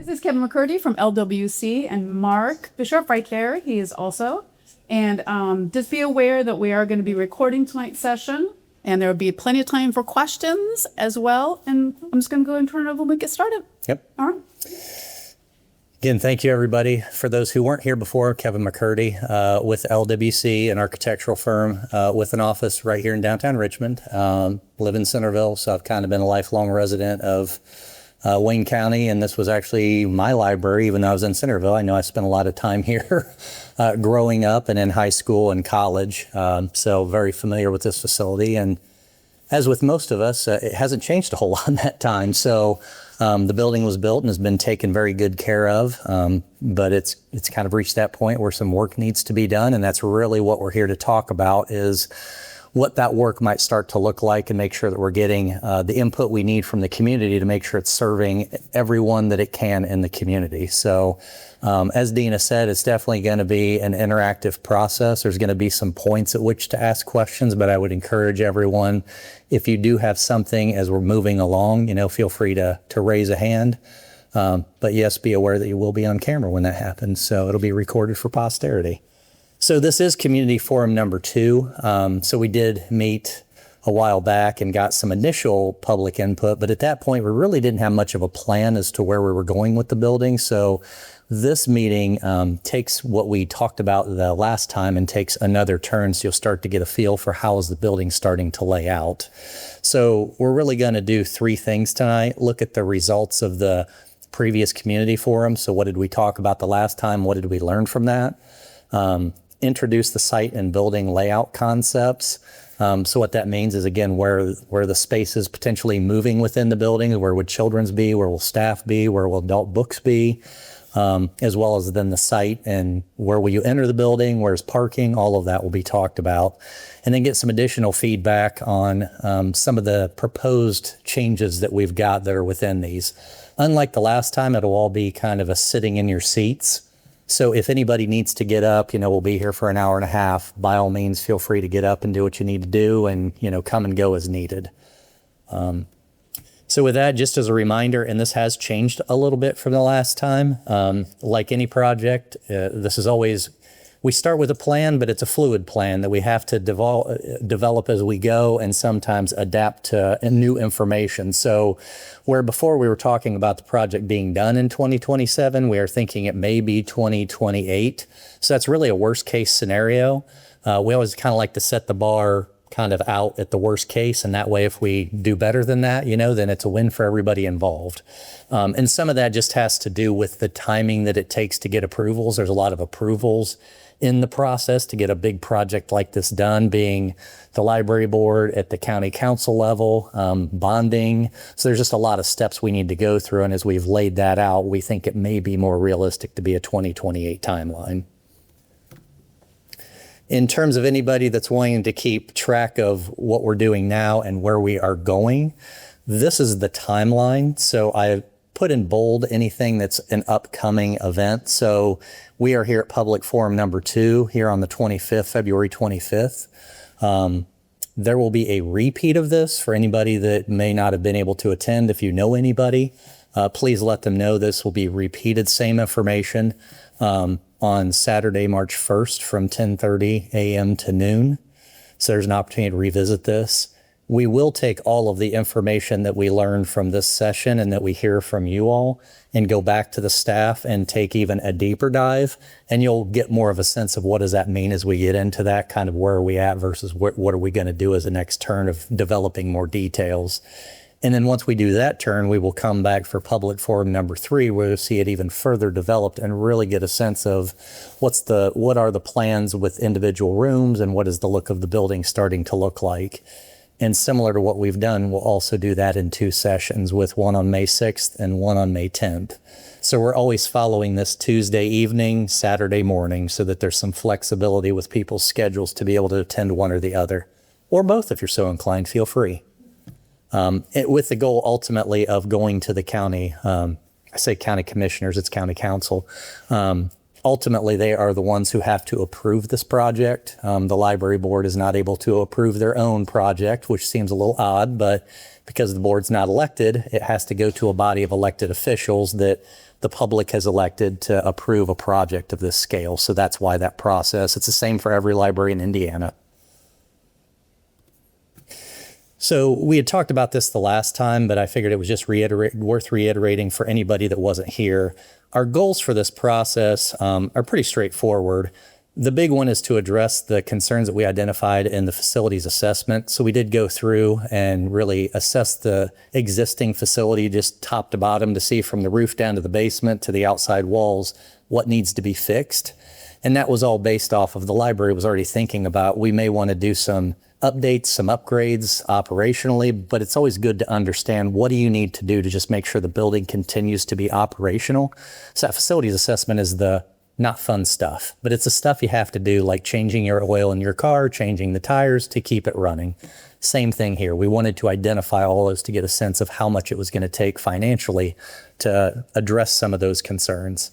This is Kevin McCurdy from LWC, and Mark Bishop right there. He is also. And just be aware that we are going to be recording tonight's session, and there will be plenty of time for questions as well. And I'm just going to go and turn it over when we get started. Yep. All right. Again, thank you, everybody. For those who weren't here before, Kevin McCurdy with LWC, an architectural firm with an office right here in downtown Richmond. Live in Centerville, so I've kind of been a lifelong resident of Wayne County, and this was actually my library, even though I was in Centerville. I know I spent a lot of time here growing up and in high school and college, so very familiar with this facility. And as with most of us, it hasn't changed a whole lot in that time. So the building was built and has been taken very good care of, but it's kind of reached that point where some work needs to be done, and that's really what we're here to talk about, is what that work might start to look like and make sure that we're getting the input we need from the community to make sure it's serving everyone that it can in the community. So as Dina said, it's definitely going to be an interactive process. There's going to be some points at which to ask questions, but I would encourage everyone, if you do have something as we're moving along, feel free to raise a hand. But yes, be aware that you will be on camera when that happens. So it'll be recorded for posterity. So this is community forum number 2. So we did meet a while back and got some initial public input, but at that point we really didn't have much of a plan as to where we were going with the building. So this meeting takes what we talked about the last time and takes another turn, so you'll start to get a feel for how is the building starting to lay out. So we're really going to do 3 things tonight. Look at the results of the previous community forum. So what did we talk about the last time? What did we learn from that? Introduce the site and building layout concepts. So what that means is, again, where the space is potentially moving within the building, where would children's be, where will staff be, where will adult books be, as well as then the site and where will you enter the building, where's parking, all of that will be talked about. And then get some additional feedback on some of the proposed changes that we've got that are within these. Unlike the last time, it'll all be kind of a sitting in your seats. So if anybody needs to get up, we'll be here for an hour and a half. By all means, feel free to get up and do what you need to do, and, come and go as needed. So with that, just as a reminder, and this has changed a little bit from the last time, like any project, this is always, we start with a plan, but it's a fluid plan that we have to develop as we go and sometimes adapt to new information. So where before we were talking about the project being done in 2027, we are thinking it may be 2028. So that's really a worst case scenario. We always kind of like to set the bar kind of out at the worst case, and that way if we do better than that, then it's a win for everybody involved. And some of that just has to do with the timing that it takes to get approvals. There's a lot of approvals in the process to get a big project like this done, being the library board at the county council level, bonding. So there's just a lot of steps we need to go through. And as we've laid that out, we think it may be more realistic to be a 2028 timeline. In terms of anybody that's wanting to keep track of what we're doing now and where we are going, this is the timeline. So I put in bold anything that's an upcoming event. So we are here at Public Forum number 2 here on the 25th, February 25th. There will be a repeat of this for anybody that may not have been able to attend. If you know anybody, please let them know this will be repeated, same information, on Saturday, March 1st from 10:30 a.m. to noon. So there's an opportunity to revisit this. We will take all of the information that we learned from this session and that we hear from you all and go back to the staff and take even a deeper dive. And you'll get more of a sense of what does that mean as we get into that, kind of where are we at versus what are we going to do as a next turn of developing more details. And then once we do that turn, we will come back for Public Forum number 3, where we'll see it even further developed and really get a sense of what are the plans with individual rooms and what is the look of the building starting to look like. And similar to what we've done, we'll also do that in 2 sessions, with one on May 6th and one on May 10th. So we're always following this Tuesday evening, Saturday morning, so that there's some flexibility with people's schedules to be able to attend one or the other, or both if you're so inclined, feel free. With the goal ultimately of going to the county, I say county commissioners, it's county council, Ultimately, they are the ones who have to approve this project. The library board is not able to approve their own project, which seems a little odd, but because the board's not elected, it has to go to a body of elected officials that the public has elected to approve a project of this scale. So that's why that process. It's the same for every library in Indiana. So we had talked about this the last time, but I figured it was just worth reiterating for anybody that wasn't here. Our goals for this process are pretty straightforward. The big one is to address the concerns that we identified in the facilities assessment. So we did go through and really assess the existing facility just top to bottom to see from the roof down to the basement to the outside walls what needs to be fixed. And that was all based off of the library was already thinking about we may want to do some updates, some upgrades operationally, but it's always good to understand what do you need to do to just make sure the building continues to be operational. So that facilities assessment is the not fun stuff, but it's the stuff you have to do, like changing your oil in your car, changing the tires to keep it running. Same thing here. We wanted to identify all those to get a sense of how much it was going to take financially to address some of those concerns.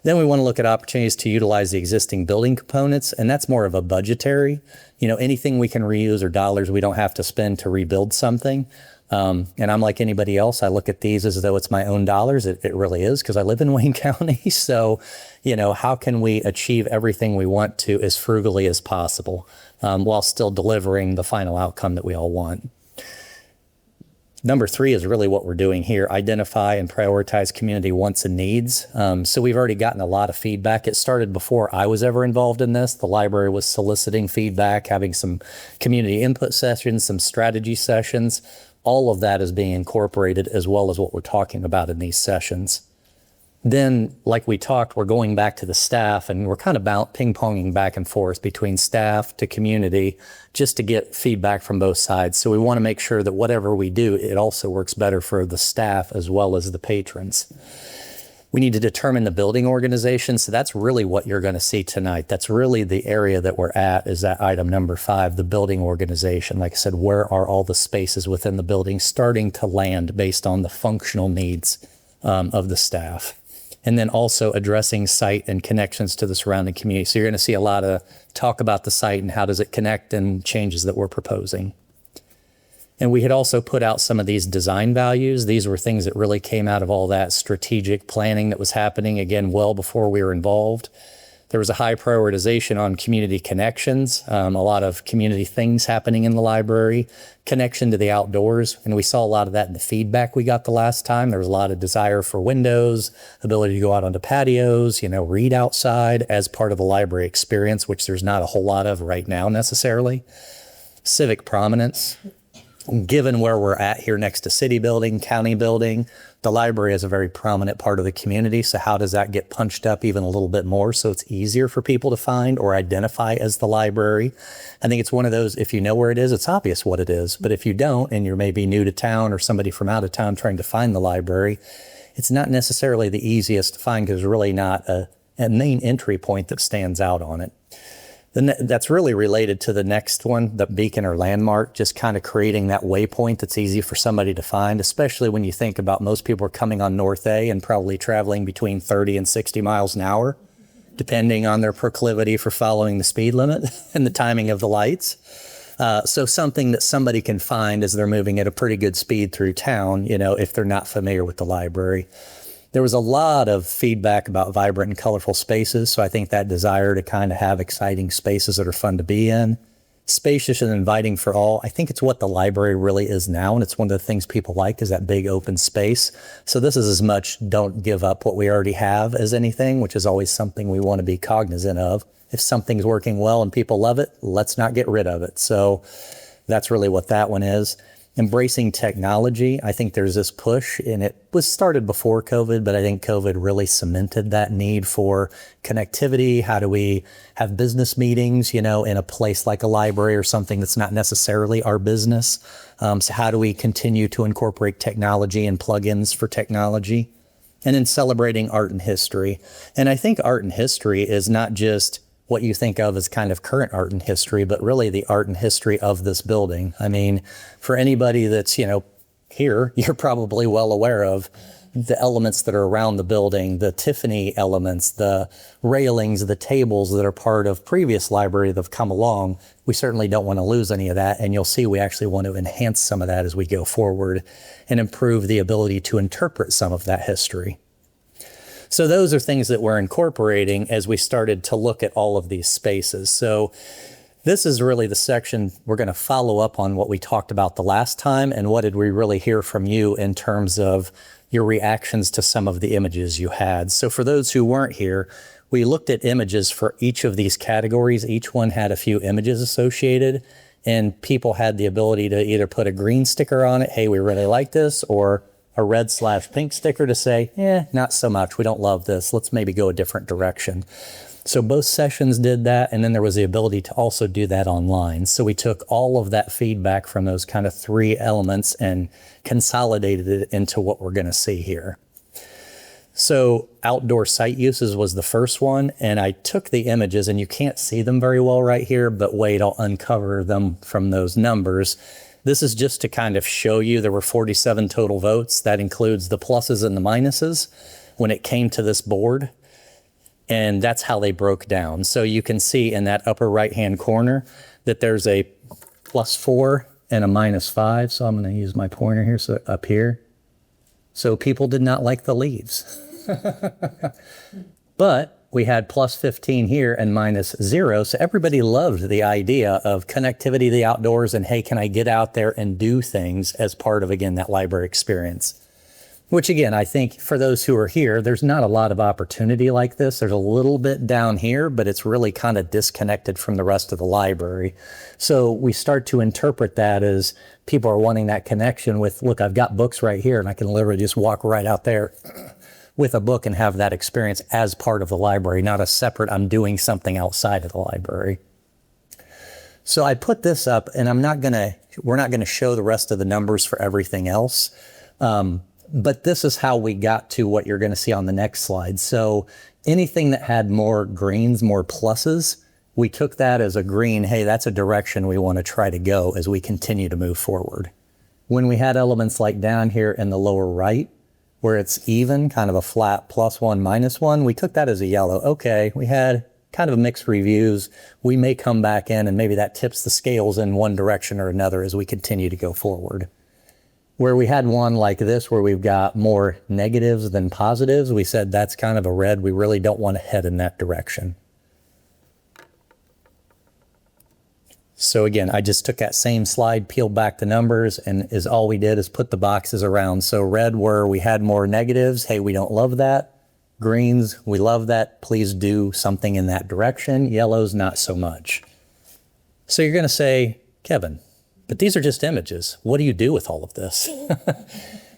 Then we want to look at opportunities to utilize the existing building components, and that's more of a budgetary, anything we can reuse or dollars we don't have to spend to rebuild something. And I'm like anybody else. I look at these as though it's my own dollars. It really is because I live in Wayne County. So, how can we achieve everything we want to as frugally as possible while still delivering the final outcome that we all want? Number 3 is really what we're doing here, identify and prioritize community wants and needs. So we've already gotten a lot of feedback. It started before I was ever involved in this. The library was soliciting feedback, having some community input sessions, some strategy sessions. All of that is being incorporated as well as what we're talking about in these sessions. Then, like we talked, we're going back to the staff and we're kind of ping-ponging back and forth between staff to community just to get feedback from both sides. So we want to make sure that whatever we do, it also works better for the staff as well as the patrons. We need to determine the building organization. So that's really what you're going to see tonight. That's really the area that we're at, is that item number 5, the building organization. Like I said, where are all the spaces within the building starting to land based on the functional needs of the staff? And then also addressing site and connections to the surrounding community. So you're going to see a lot of talk about the site and how does it connect and changes that we're proposing. And we had also put out some of these design values. These were things that really came out of all that strategic planning that was happening, again, well before we were involved. There was a high prioritization on community connections, a lot of community things happening in the library, connection to the outdoors. And we saw a lot of that in the feedback we got the last time. There was a lot of desire for windows, ability to go out onto patios, read outside as part of the library experience, which there's not a whole lot of right now necessarily. Civic prominence. Given where we're at here next to city building, county building, the library is a very prominent part of the community. So how does that get punched up even a little bit more so it's easier for people to find or identify as the library? I think it's one of those, if you know where it is, it's obvious what it is. But if you don't, and you're maybe new to town or somebody from out of town trying to find the library, it's not necessarily the easiest to find because there's really not a main entry point that stands out on it. Then that's really related to the next one, the beacon or landmark, just kind of creating that waypoint that's easy for somebody to find, especially when you think about most people are coming on North A and probably traveling between 30 and 60 miles an hour, depending on their proclivity for following the speed limit and the timing of the lights. So something that somebody can find as they're moving at a pretty good speed through town, if they're not familiar with the library. There was a lot of feedback about vibrant and colorful spaces, so I think that desire to kind of have exciting spaces that are fun to be in. Spacious and inviting for all. I think it's what the library really is now, and it's one of the things people like is that big open space. So this is as much don't give up what we already have as anything, which is always something we want to be cognizant of. If something's working well and people love it, let's not get rid of it. So that's really what that one is. Embracing technology. I think there's this push, and it was started before COVID, but I think COVID really cemented that need for connectivity. How do we have business meetings, in a place like a library or something that's not necessarily our business? So how do we continue to incorporate technology and plugins for technology? And then celebrating art and history. And I think art and history is not just what you think of as kind of current art and history, but really the art and history of this building. I mean, for anybody that's, here, you're probably well aware of the elements that are around the building, the Tiffany elements, the railings, the tables that are part of previous library that have come along. We certainly don't want to lose any of that. And you'll see we actually want to enhance some of that as we go forward and improve the ability to interpret some of that history. So those are things that we're incorporating as we started to look at all of these spaces. So this is really the section we're going to follow up on what we talked about the last time and what did we really hear from you in terms of your reactions to some of the images you had. So for those who weren't here, we looked at images for each of these categories. Each one had a few images associated, and people had the ability to either put a green sticker on it, hey, we really like this, or a red/pink sticker to say, not so much, we don't love this, let's maybe go a different direction. So both sessions did that, and then there was the ability to also do that online. So we took all of that feedback from those kind of three elements and consolidated it into what we're going to see here. So outdoor site uses was the first one, and I took the images, and you can't see them very well right here, but wait, I'll uncover them from those numbers. This is just to kind of show you there were 47 total votes. That includes the pluses and the minuses when it came to this board. And that's how they broke down. So you can see in that upper right-hand corner that there's a +4 and a -5. So I'm going to use my pointer here, so up here. So people did not like the leaves. But we had +15 here and -0. So everybody loved the idea of connectivity to the outdoors and, hey, can I get out there and do things as part of, again, that library experience? Which, again, I think for those who are here, there's not a lot of opportunity like this. There's a little bit down here, but it's really kind of disconnected from the rest of the library. So we start to interpret that as people are wanting that connection with, look, I've got books right here, and I can literally just walk right out there with a book and have that experience as part of the library, not a separate, I'm doing something outside of the library. So I put this up, and we're not gonna show the rest of the numbers for everything else. But this is how we got to what you're going to see on the next slide. So anything that had more greens, more pluses, we took that as a green, hey, that's a direction we want to try to go as we continue to move forward. When we had elements like down here in the lower right, where it's even, kind of a flat +1, -1, we took that as a yellow. Okay, we had kind of mixed reviews. We may come back in and maybe that tips the scales in one direction or another as we continue to go forward. Where we had one like this, where we've got more negatives than positives, we said that's kind of a red. We really don't want to head in that direction. So again, I just took that same slide, peeled back the numbers, and all we did is put the boxes around. So red, where we had more negatives, hey, we don't love that. Greens, we love that. Please do something in that direction. Yellows, not so much. So you're going to say, Kevin, but these are just images. What do you do with all of this?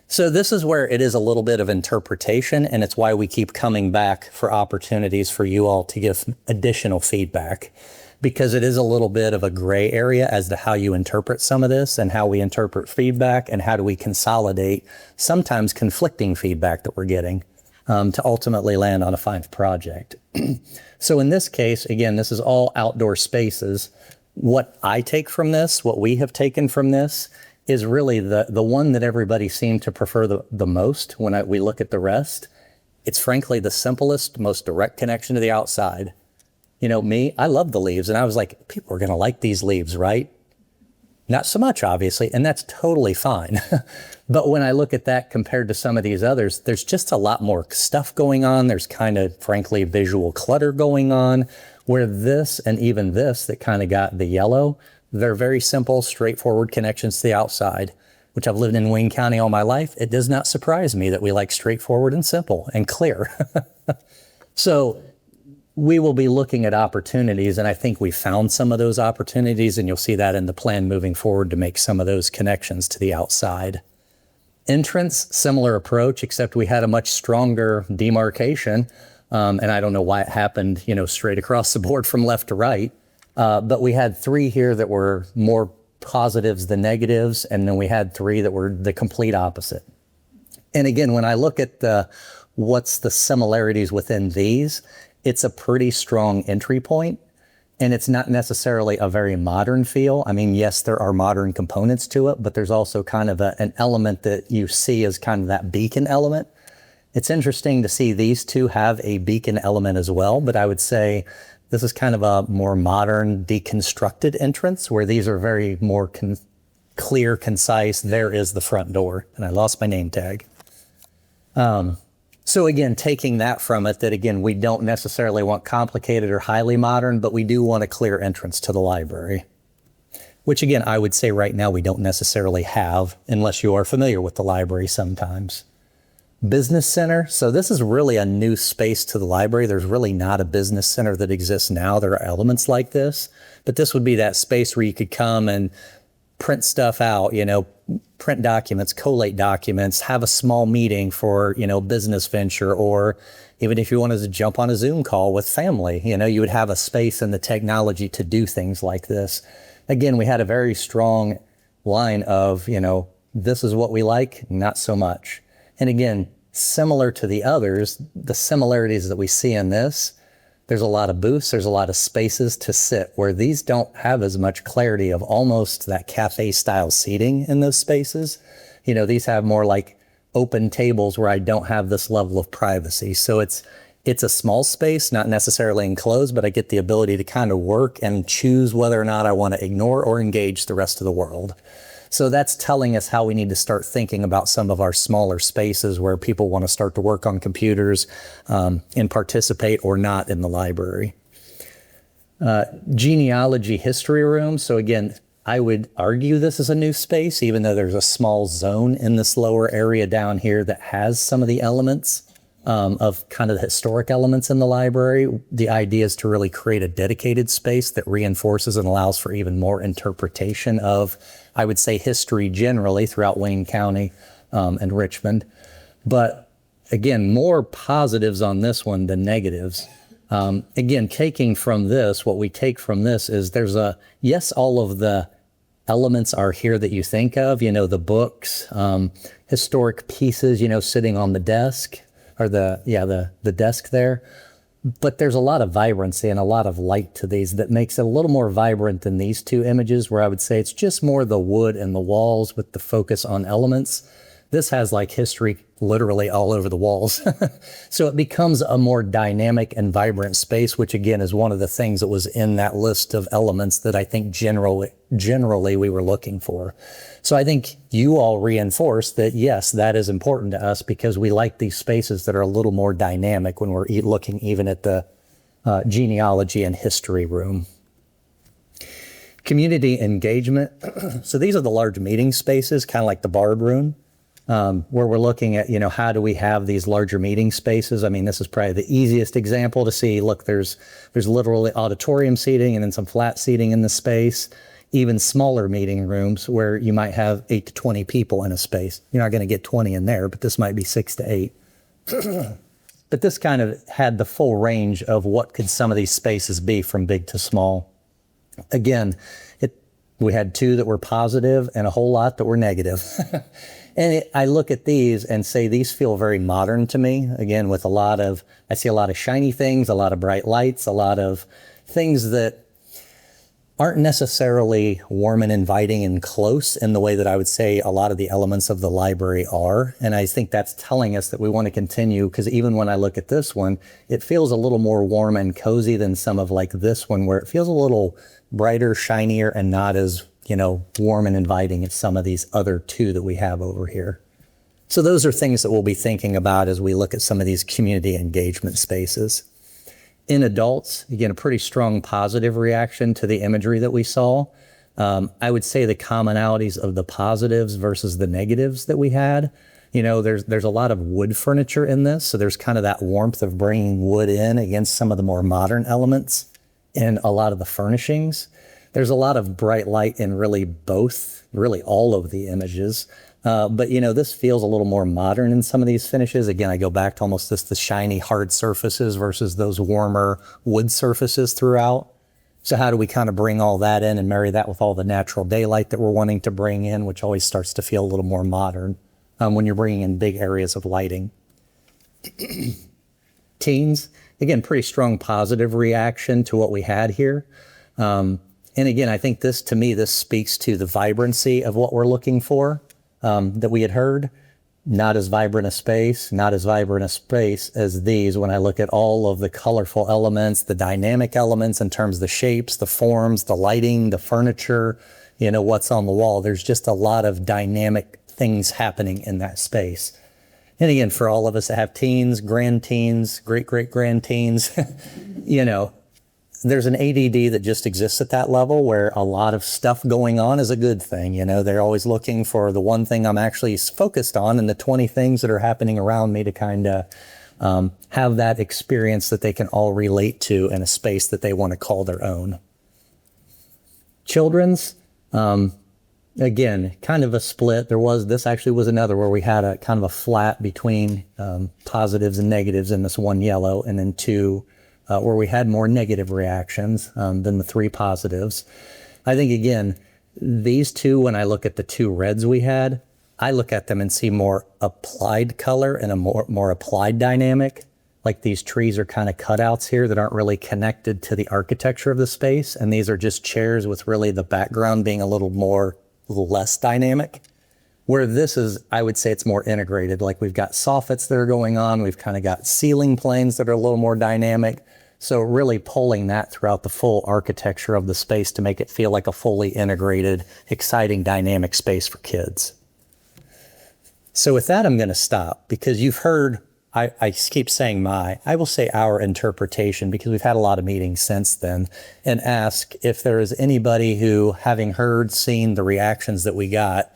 So this is where it is a little bit of interpretation, and it's why we keep coming back for opportunities for you all to give additional feedback, because it is a little bit of a gray area as to how you interpret some of this and how we interpret feedback and how do we consolidate sometimes conflicting feedback that we're getting to ultimately land on a final project. So in this case, again, this is all outdoor spaces. What I take from this, what we have taken from this, is really the one that everybody seemed to prefer the most when we look at the rest. It's frankly the simplest, most direct connection to the outside. You know, me, I love the leaves, and I was like, people are going to like these leaves, right? Not so much, obviously, and that's totally fine. But when I look at that compared to some of these others, there's just a lot more stuff going on. There's kind of, frankly, visual clutter going on. Where this and even this that kind of got the yellow, they're very simple, straightforward connections to the outside, which I've lived in Wayne County all my life. It does not surprise me that we like straightforward and simple and clear. So we will be looking at opportunities, and I think we found some of those opportunities, and you'll see that in the plan moving forward to make some of those connections to the outside. Entrance, similar approach, except we had a much stronger demarcation. And I don't know why it happened, straight across the board from left to right. But we had 3 here that were more positives than negatives. And then we had 3 that were the complete opposite. And again, when I look at what's the similarities within these, it's a pretty strong entry point. And it's not necessarily a very modern feel. I mean, yes, there are modern components to it, but there's also kind of an element that you see as kind of that beacon element It's interesting to see these two have a beacon element as well, but I would say this is kind of a more modern deconstructed entrance where these are very more clear, concise. There is the front door, and I lost my name tag. So again, taking that from it, that again, we don't necessarily want complicated or highly modern, but we do want a clear entrance to the library, which again, I would say right now we don't necessarily have unless you are familiar with the library sometimes. Business center. So this is really a new space to the library. There's really not a business center that exists now. There are elements like this, but this would be that space where you could come and print stuff out, print documents, collate documents, have a small meeting for, business venture, or even if you wanted to jump on a Zoom call with family, you would have a space and the technology to do things like this. Again, we had a very strong line of, this is what we like, not so much. And again, similar to the others, the similarities that we see in this, there's a lot of booths, there's a lot of spaces to sit where these don't have as much clarity of almost that cafe style seating in those spaces. These have more like open tables where I don't have this level of privacy. So it's a small space, not necessarily enclosed, but I get the ability to kind of work and choose whether or not I want to ignore or engage the rest of the world. So that's telling us how we need to start thinking about some of our smaller spaces where people want to start to work on computers and participate or not in the library. Genealogy history room. So again, I would argue this is a new space, even though there's a small zone in this lower area down here that has some of the elements of kind of the historic elements in the library. The idea is to really create a dedicated space that reinforces and allows for even more interpretation of, I would say, history generally throughout Wayne County and Richmond. But again, more positives on this one than negatives. Again, taking from this, what we take from this is yes, all of the elements are here that you think of, the books, historic pieces, sitting on the desk, or the desk there. But there's a lot of vibrancy and a lot of light to these that makes it a little more vibrant than these two images, where I would say it's just more the wood and the walls with the focus on elements. This has like history literally all over the walls. So it becomes a more dynamic and vibrant space, which again is one of the things that was in that list of elements that I think generally we were looking for. So I think you all reinforce that, yes, that is important to us because we like these spaces that are a little more dynamic when we're looking even at the genealogy and history room. Community engagement. So these are the large meeting spaces, kind of like the Bard room. Where we're looking at, how do we have these larger meeting spaces? I mean, this is probably the easiest example to see. Look, there's literally auditorium seating and then some flat seating in the space, even smaller meeting rooms where you might have 8 to 20 people in a space. You're not going to get 20 in there, but this might be 6 to 8. But this kind of had the full range of what could some of these spaces be from big to small. Again, we had 2 that were positive and a whole lot that were negative. And I look at these and say these feel very modern to me. Again, with I see a lot of shiny things, a lot of bright lights, a lot of things that aren't necessarily warm and inviting and close in the way that I would say a lot of the elements of the library are. And I think that's telling us that we want to continue, because even when I look at this one, it feels a little more warm and cozy than some of like this one, where it feels a little brighter, shinier, and not as warm and inviting as some of these other 2 that we have over here. So those are things that we'll be thinking about as we look at some of these community engagement spaces. In adults, again, a pretty strong positive reaction to the imagery that we saw. I would say the commonalities of the positives versus the negatives that we had. There's a lot of wood furniture in this, so there's kind of that warmth of bringing wood in against some of the more modern elements in a lot of the furnishings. There's a lot of bright light in really all of the images. But this feels a little more modern in some of these finishes. Again, I go back to almost the shiny hard surfaces versus those warmer wood surfaces throughout. So how do we kind of bring all that in and marry that with all the natural daylight that we're wanting to bring in, which always starts to feel a little more modern when you're bringing in big areas of lighting. Teens, again, pretty strong positive reaction to what we had here. And again, I think this speaks to the vibrancy of what we're looking for, that we had heard. not as vibrant a space, not as vibrant a space as these when I look at all of the colorful elements, the dynamic elements in terms of the shapes, the forms, the lighting, the furniture, what's on the wall. There's just a lot of dynamic things happening in that space. And again, for all of us that have teens, grand-teens, great-great-grand-teens, there's an ADD that just exists at that level where a lot of stuff going on is a good thing. They're always looking for the one thing I'm actually focused on and the 20 things that are happening around me to kind of have that experience that they can all relate to in a space that they want to call their own. Children's, again, kind of a split. This actually was another where we had a kind of a flat between positives and negatives in this one yellow, and then two where we had more negative reactions than the 3 positives. I think, again, these two, when I look at the 2 reds we had, I look at them and see more applied color and a more applied dynamic. Like these trees are kind of cutouts here that aren't really connected to the architecture of the space. And these are just chairs with really the background being a little less dynamic. Where this is, I would say it's more integrated. Like we've got soffits that are going on. We've kind of got ceiling planes that are a little more dynamic. So really pulling that throughout the full architecture of the space to make it feel like a fully integrated, exciting, dynamic space for kids. So with that, I'm going to stop because you've heard, I keep saying I will say our interpretation because we've had a lot of meetings since then, and ask if there is anybody who, having heard, seen the reactions that we got,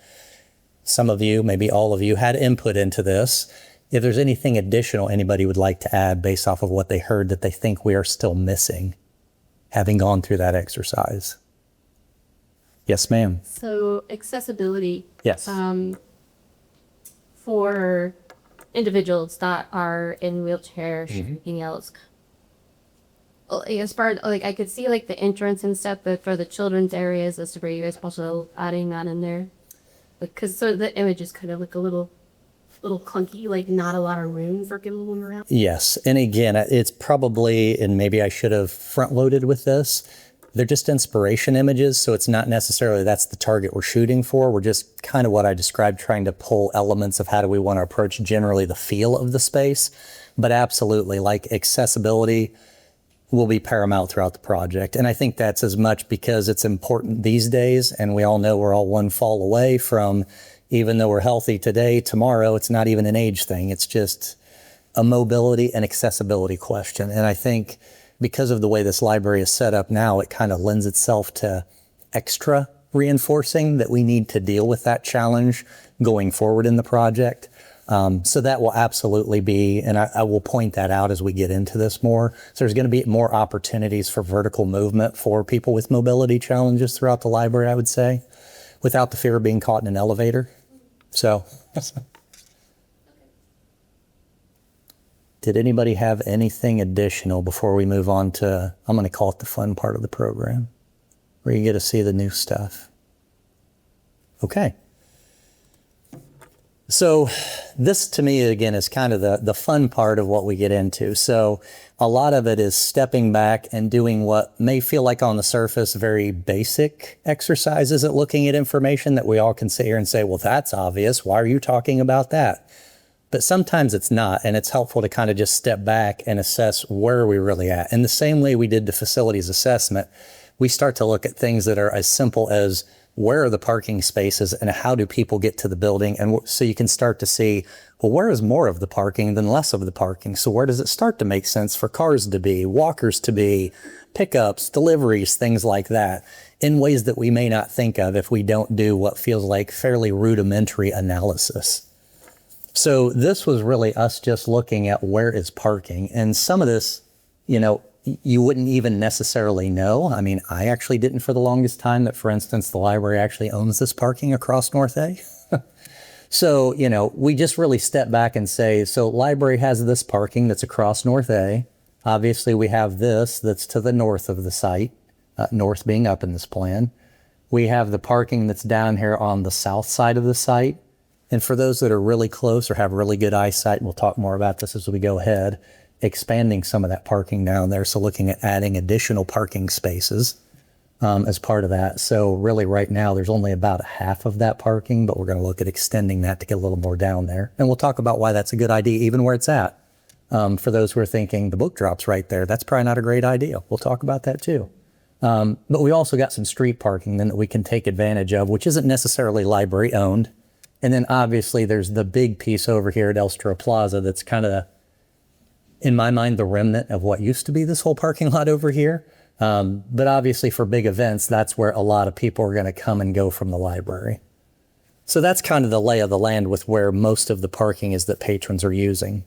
some of you, maybe all of you, had input into this. If there's anything additional anybody would like to add based off of what they heard that they think we are still missing, having gone through that exercise. Yes, ma'am. So accessibility. Yes. For individuals that are in wheelchairs, anything else. As far as I could see the entrance and stuff, but for the children's areas, as where you guys also adding that in there, because the image is kind of a little clunky, not a lot of room for people to move around. Yes, and again, it's probably, and maybe I should have front loaded with this. They're just inspiration images, so it's not necessarily that's the target we're shooting for. We're just kind of what I described, trying to pull elements of how do we want to approach generally the feel of the space. But absolutely, accessibility will be paramount throughout the project. And I think that's as much because it's important these days, and we all know we're all one fall away from, even though we're healthy today, tomorrow, it's not even an age thing. It's just a mobility and accessibility question. And I think because of the way this library is set up now, it kind of lends itself to extra reinforcing that we need to deal with that challenge going forward in the project. So that will absolutely be, and I will point that out as we get into this more. So there's going to be more opportunities for vertical movement for people with mobility challenges throughout the library, I would say, without the fear of being caught in an elevator. So, did anybody have anything additional before we move on to, I'm going to call it the fun part of the program, where you get to see the new stuff? Okay. So this to me, again, is kind of the fun part of what we get into. So a lot of it is stepping back and doing what may feel like on the surface very basic exercises at looking at information that we all can sit here and say, well, that's obvious. Why are you talking about that? But sometimes it's not, and it's helpful to kind of just step back and assess where are we really at. In the same way we did the facilities assessment, we start to look at things that are as simple as where are the parking spaces and how do people get to the building? And so you can start to see, well, where is more of the parking than less of the parking? So where does it start to make sense for cars to be, walkers to be, pickups, deliveries, things like that, in ways that we may not think of if we don't do what feels like fairly rudimentary analysis. So this was really us just looking at where is parking. And some of this, you wouldn't even necessarily know. I mean, I actually didn't for the longest time that, for instance, the library actually owns this parking across North A. So, we just really step back and say, so library has this parking that's across North A. Obviously, we have this that's to the north of the site, north being up in this plan. We have the parking that's down here on the south side of the site. And for those that are really close or have really good eyesight, we'll talk more about this as we go ahead, expanding some of that parking down there. So looking at adding additional parking spaces as part of that. So really right now there's only about half of that parking, but we're going to look at extending that to get a little more down there. And we'll talk about why that's a good idea, even where it's at. For those who are thinking the book drop's right there, that's probably not a great idea. We'll talk about that too. But we also got some street parking then that we can take advantage of, which isn't necessarily library owned. And then obviously there's the big piece over here at Elstro Plaza that's kind of, in my mind, the remnant of what used to be this whole parking lot over here. But obviously for big events, that's where a lot of people are going to come and go from the library. So that's kind of the lay of the land with where most of the parking is that patrons are using.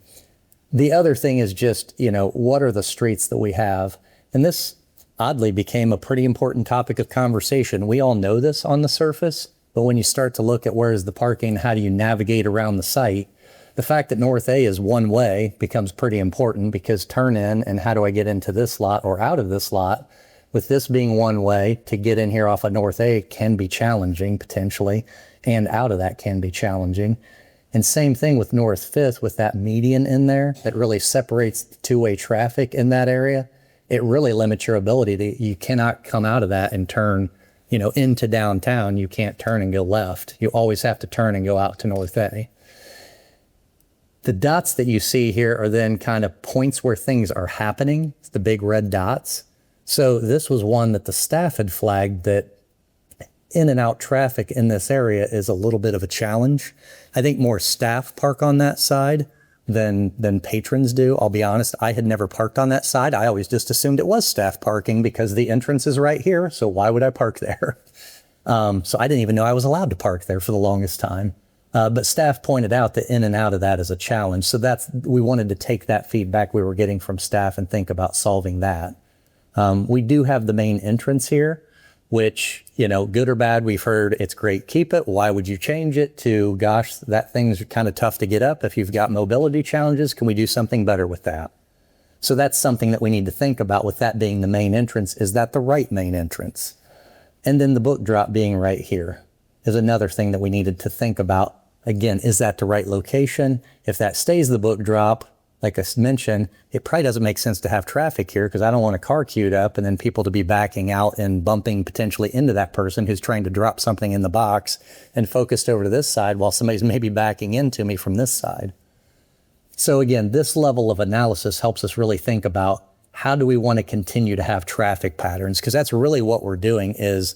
The other thing is just, what are the streets that we have? And this oddly became a pretty important topic of conversation. We all know this on the surface, but when you start to look at where is the parking, how do you navigate around the site, the fact that North A is one way becomes pretty important, because turn in and how do I get into this lot or out of this lot? With this being one way, to get in here off of North A can be challenging potentially, and out of that can be challenging. And same thing with North Fifth, with that median in there that really separates the two-way traffic in that area. It really limits your ability to, you cannot come out of that and turn, into downtown. You can't turn and go left. You always have to turn and go out to North A. The dots that you see here are then kind of points where things are happening. It's the big red dots. So this was one that the staff had flagged that in and out traffic in this area is a little bit of a challenge. I think more staff park on that side than patrons do. I'll be honest, I had never parked on that side. I always just assumed it was staff parking because the entrance is right here. So why would I park there? So I didn't even know I was allowed to park there for the longest time. But staff pointed out that in and out of that is a challenge. So we wanted to take that feedback we were getting from staff and think about solving that. We do have the main entrance here, which, good or bad, we've heard it's great, keep it. Why would you change it? To, gosh, that thing's kind of tough to get up. If you've got mobility challenges, can we do something better with that? So that's something that we need to think about with that being the main entrance. Is that the right main entrance? And then the book drop being right here is another thing that we needed to think about. Again, is that the right location? If that stays the book drop, like I mentioned, it probably doesn't make sense to have traffic here, because I don't want a car queued up and then people to be backing out and bumping potentially into that person who's trying to drop something in the box and focused over to this side while somebody's maybe backing into me from this side. So again, this level of analysis helps us really think about how do we want to continue to have traffic patterns, because that's really what we're doing is,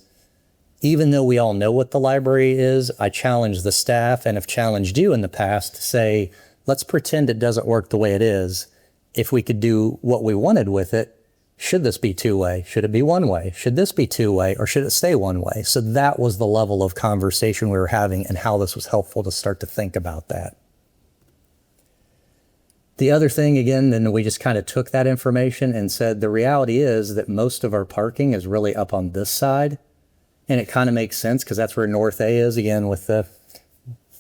even though we all know what the library is, I challenge the staff and have challenged you in the past to say, let's pretend it doesn't work the way it is. If we could do what we wanted with it, should this be two-way? Should it be one-way? Should this be two-way, or should it stay one-way? So that was the level of conversation we were having and how this was helpful to start to think about that. The other thing, again, then we just kind of took that information and said, the reality is that most of our parking is really up on this side. And it kind of makes sense because that's where North A is, again, with the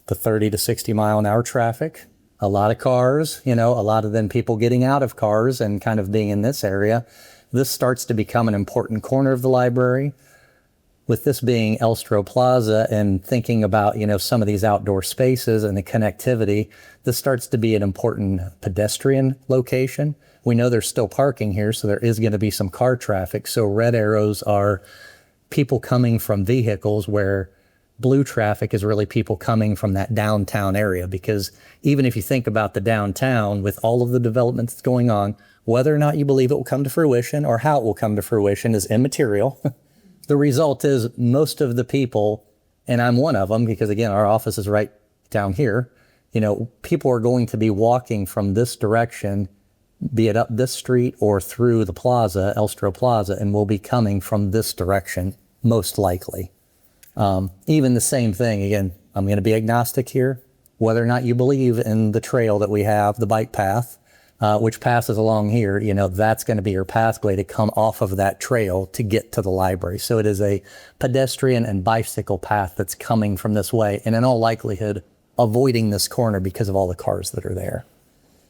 30 to 60 mile an hour traffic. A lot of cars, a lot of then people getting out of cars and kind of being in this area. This starts to become an important corner of the library. With this being Elstro Plaza and thinking about, some of these outdoor spaces and the connectivity, this starts to be an important pedestrian location. We know there's still parking here, so there is going to be some car traffic. So red arrows are people coming from vehicles, where blue traffic is really people coming from that downtown area. Because even if you think about the downtown with all of the development that's going on, whether or not you believe it will come to fruition or how it will come to fruition is immaterial. The result is most of the people, and I'm one of them because again, our office is right down here, people are going to be walking from this direction, be it up this street or through the plaza, Elstro Plaza, and will be coming from this direction, most likely. Even the same thing, again, I'm going to be agnostic here, whether or not you believe in the trail that we have, the bike path, which passes along here, that's going to be your pathway to come off of that trail to get to the library. So it is a pedestrian and bicycle path that's coming from this way, and in all likelihood, avoiding this corner because of all the cars that are there.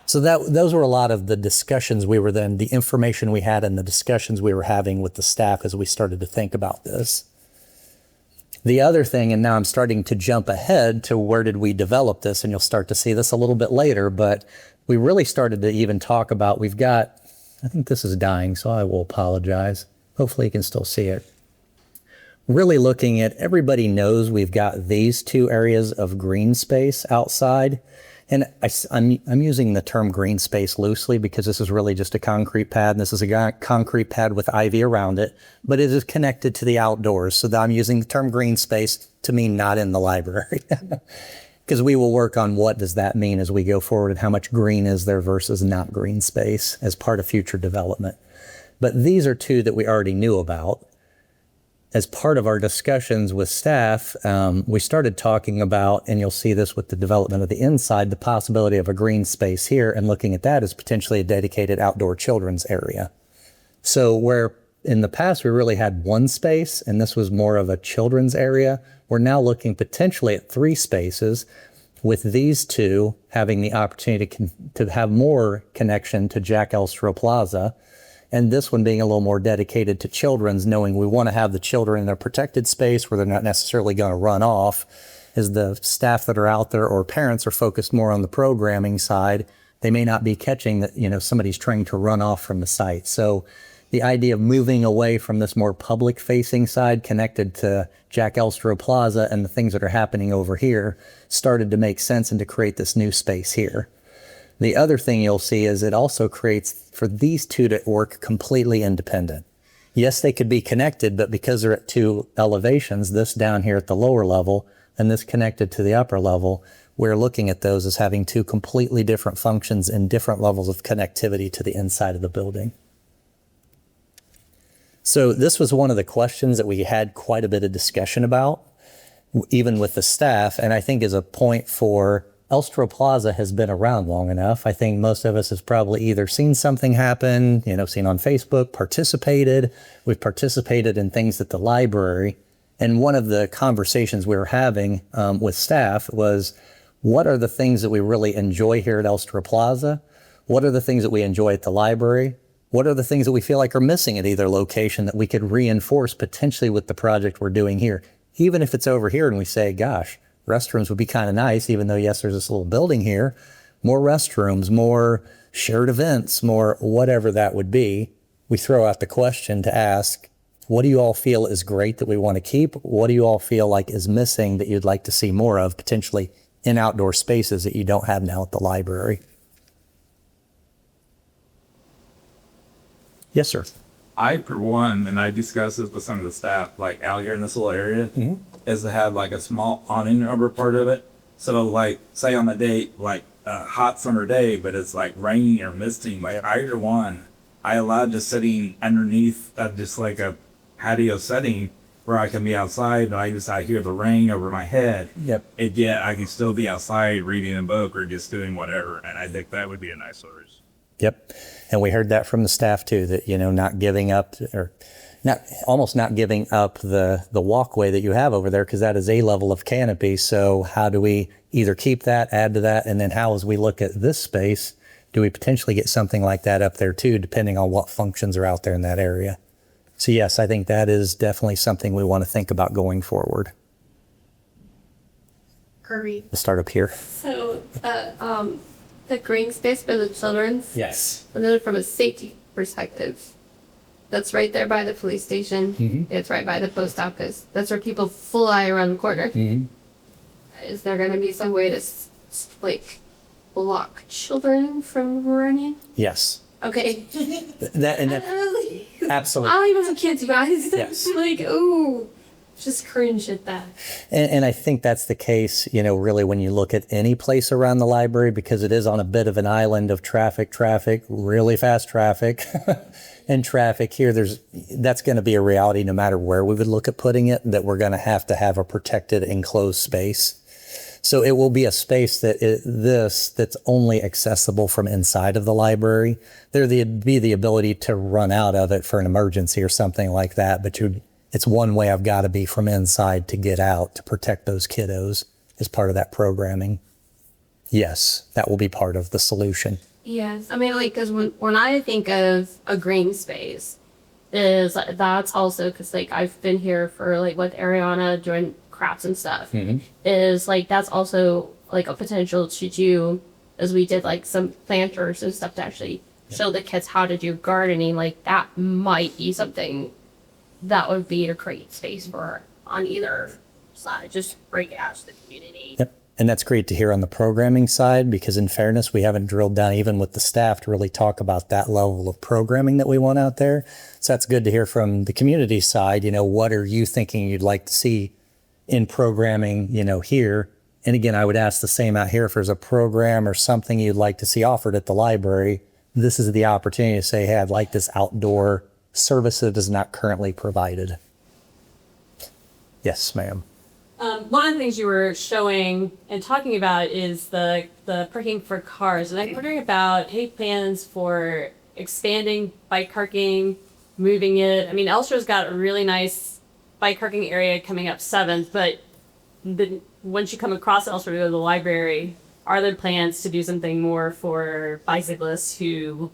So those were a lot of the discussions the information we had and the discussions we were having with the staff as we started to think about this. The other thing, and now I'm starting to jump ahead to where did we develop this, and you'll start to see this a little bit later, but we really started to even talk about, I think this is dying, so I will apologize. Hopefully you can still see it. really looking at, everybody knows we've got these two areas of green space outside. And I'm using the term green space loosely because this is really just a concrete pad. And this is a concrete pad with ivy around it, but it is connected to the outdoors. So I'm using the term green space to mean not in the library. Because we will work on what does that mean as we go forward and how much green is there versus not green space as part of future development. But these are two that we already knew about. As part of our discussions with staff, we started talking about, and you'll see this with the development of the inside, the possibility of a green space here, and looking at that as potentially a dedicated outdoor children's area. So where in the past we really had one space, and this was more of a children's area, we're now looking potentially at 3 spaces, with these two having the opportunity to have more connection to Jack Elstro Plaza, and this one being a little more dedicated to children's, knowing we want to have the children in a protected space where they're not necessarily going to run off. As the staff that are out there or parents are focused more on the programming side, they may not be catching that, somebody's trying to run off from the site. So the idea of moving away from this more public facing side connected to Jack Elstro Plaza and the things that are happening over here started to make sense and to create this new space here. The other thing you'll see is it also creates for these two to work completely independent. Yes, they could be connected, but because they're at 2 elevations, this down here at the lower level and this connected to the upper level, we're looking at those as having 2 completely different functions and different levels of connectivity to the inside of the building. So this was one of the questions that we had quite a bit of discussion about, even with the staff, and I think is a point for Elstro Plaza has been around long enough. I think most of us have probably either seen something happen, seen on Facebook, participated. We've participated in things at the library. And one of the conversations we were having with staff was, what are the things that we really enjoy here at Elstro Plaza? What are the things that we enjoy at the library? What are the things that we feel like are missing at either location that we could reinforce potentially with the project we're doing here? Even if it's over here and we say, gosh, restrooms would be kind of nice, even though, yes, there's this little building here. More restrooms, more shared events, more whatever that would be. We throw out the question to ask, what do you all feel is great that we want to keep? What do you all feel like is missing that you'd like to see more of, potentially in outdoor spaces that you don't have now at the library? Yes, sir. I, for one, and I discussed this with some of the staff, like out here in this little area, is to have like a small awning over part of it. So like, say on a day, like a hot summer day, but it's like raining or misting, like either one, I allowed just sitting underneath just like a patio setting where I can be outside and I just I hear the rain over my head. Yep. And yet I can still be outside reading a book or just doing whatever. And I think that would be a nice solution. Yep. And we heard that from the staff too, that, not giving up or almost not giving up the walkway that you have over there, because that is a level of canopy. So how do we either keep that, add to that, and then how, as we look at this space, do we potentially get something like that up there too, depending on what functions are out there in that area? So yes, I think that is definitely something we want to think about going forward. Curry. Let's start up here. So, the green space for the children's, Yes. and then from a safety perspective, that's right there by the police station. It's right by the post office. That's where people fly around the corner. Is there going to be some way to block children from running? Yes. Okay. That absolutely. I was a kid, you guys. Yes. Ooh, just cringe at that. And I think that's the case, really when you look at any place around the library, because it is on a bit of an island of traffic, really fast traffic. And traffic here, that's going to be a reality no matter where we would look at putting it, that we're going to have a protected enclosed space. So it will be a space that's only accessible from inside of the library. There'd be the ability to run out of it for an emergency or something like that, but it's one way I've got to be from inside to get out to protect those kiddos as part of that programming. Yes, that will be part of the solution. Yes, I mean, because when I think of a green space, that's also because I've been here for with Ariana doing crafts and stuff. That's also a potential to do, as we did some planters and stuff to actually show the kids how to do gardening. That might be something that would be to create space for on either side, just bring it out to the community. Yep. And that's great to hear on the programming side, because in fairness, we haven't drilled down even with the staff to really talk about that level of programming that we want out there. So that's good to hear from the community side. What are you thinking you'd like to see in programming, here? And again, I would ask the same out here. If there's a program or something you'd like to see offered at the library, this is the opportunity to say, hey, I'd like this outdoor service that is not currently provided. Yes, ma'am. One of the things you were showing and talking about is the parking for cars. And I'm wondering about any plans for expanding bike parking, moving it. I mean, Elstro's got a really nice bike parking area coming up 7th, but once you come across Elstro to go to the library, are there plans to do something more for bicyclists who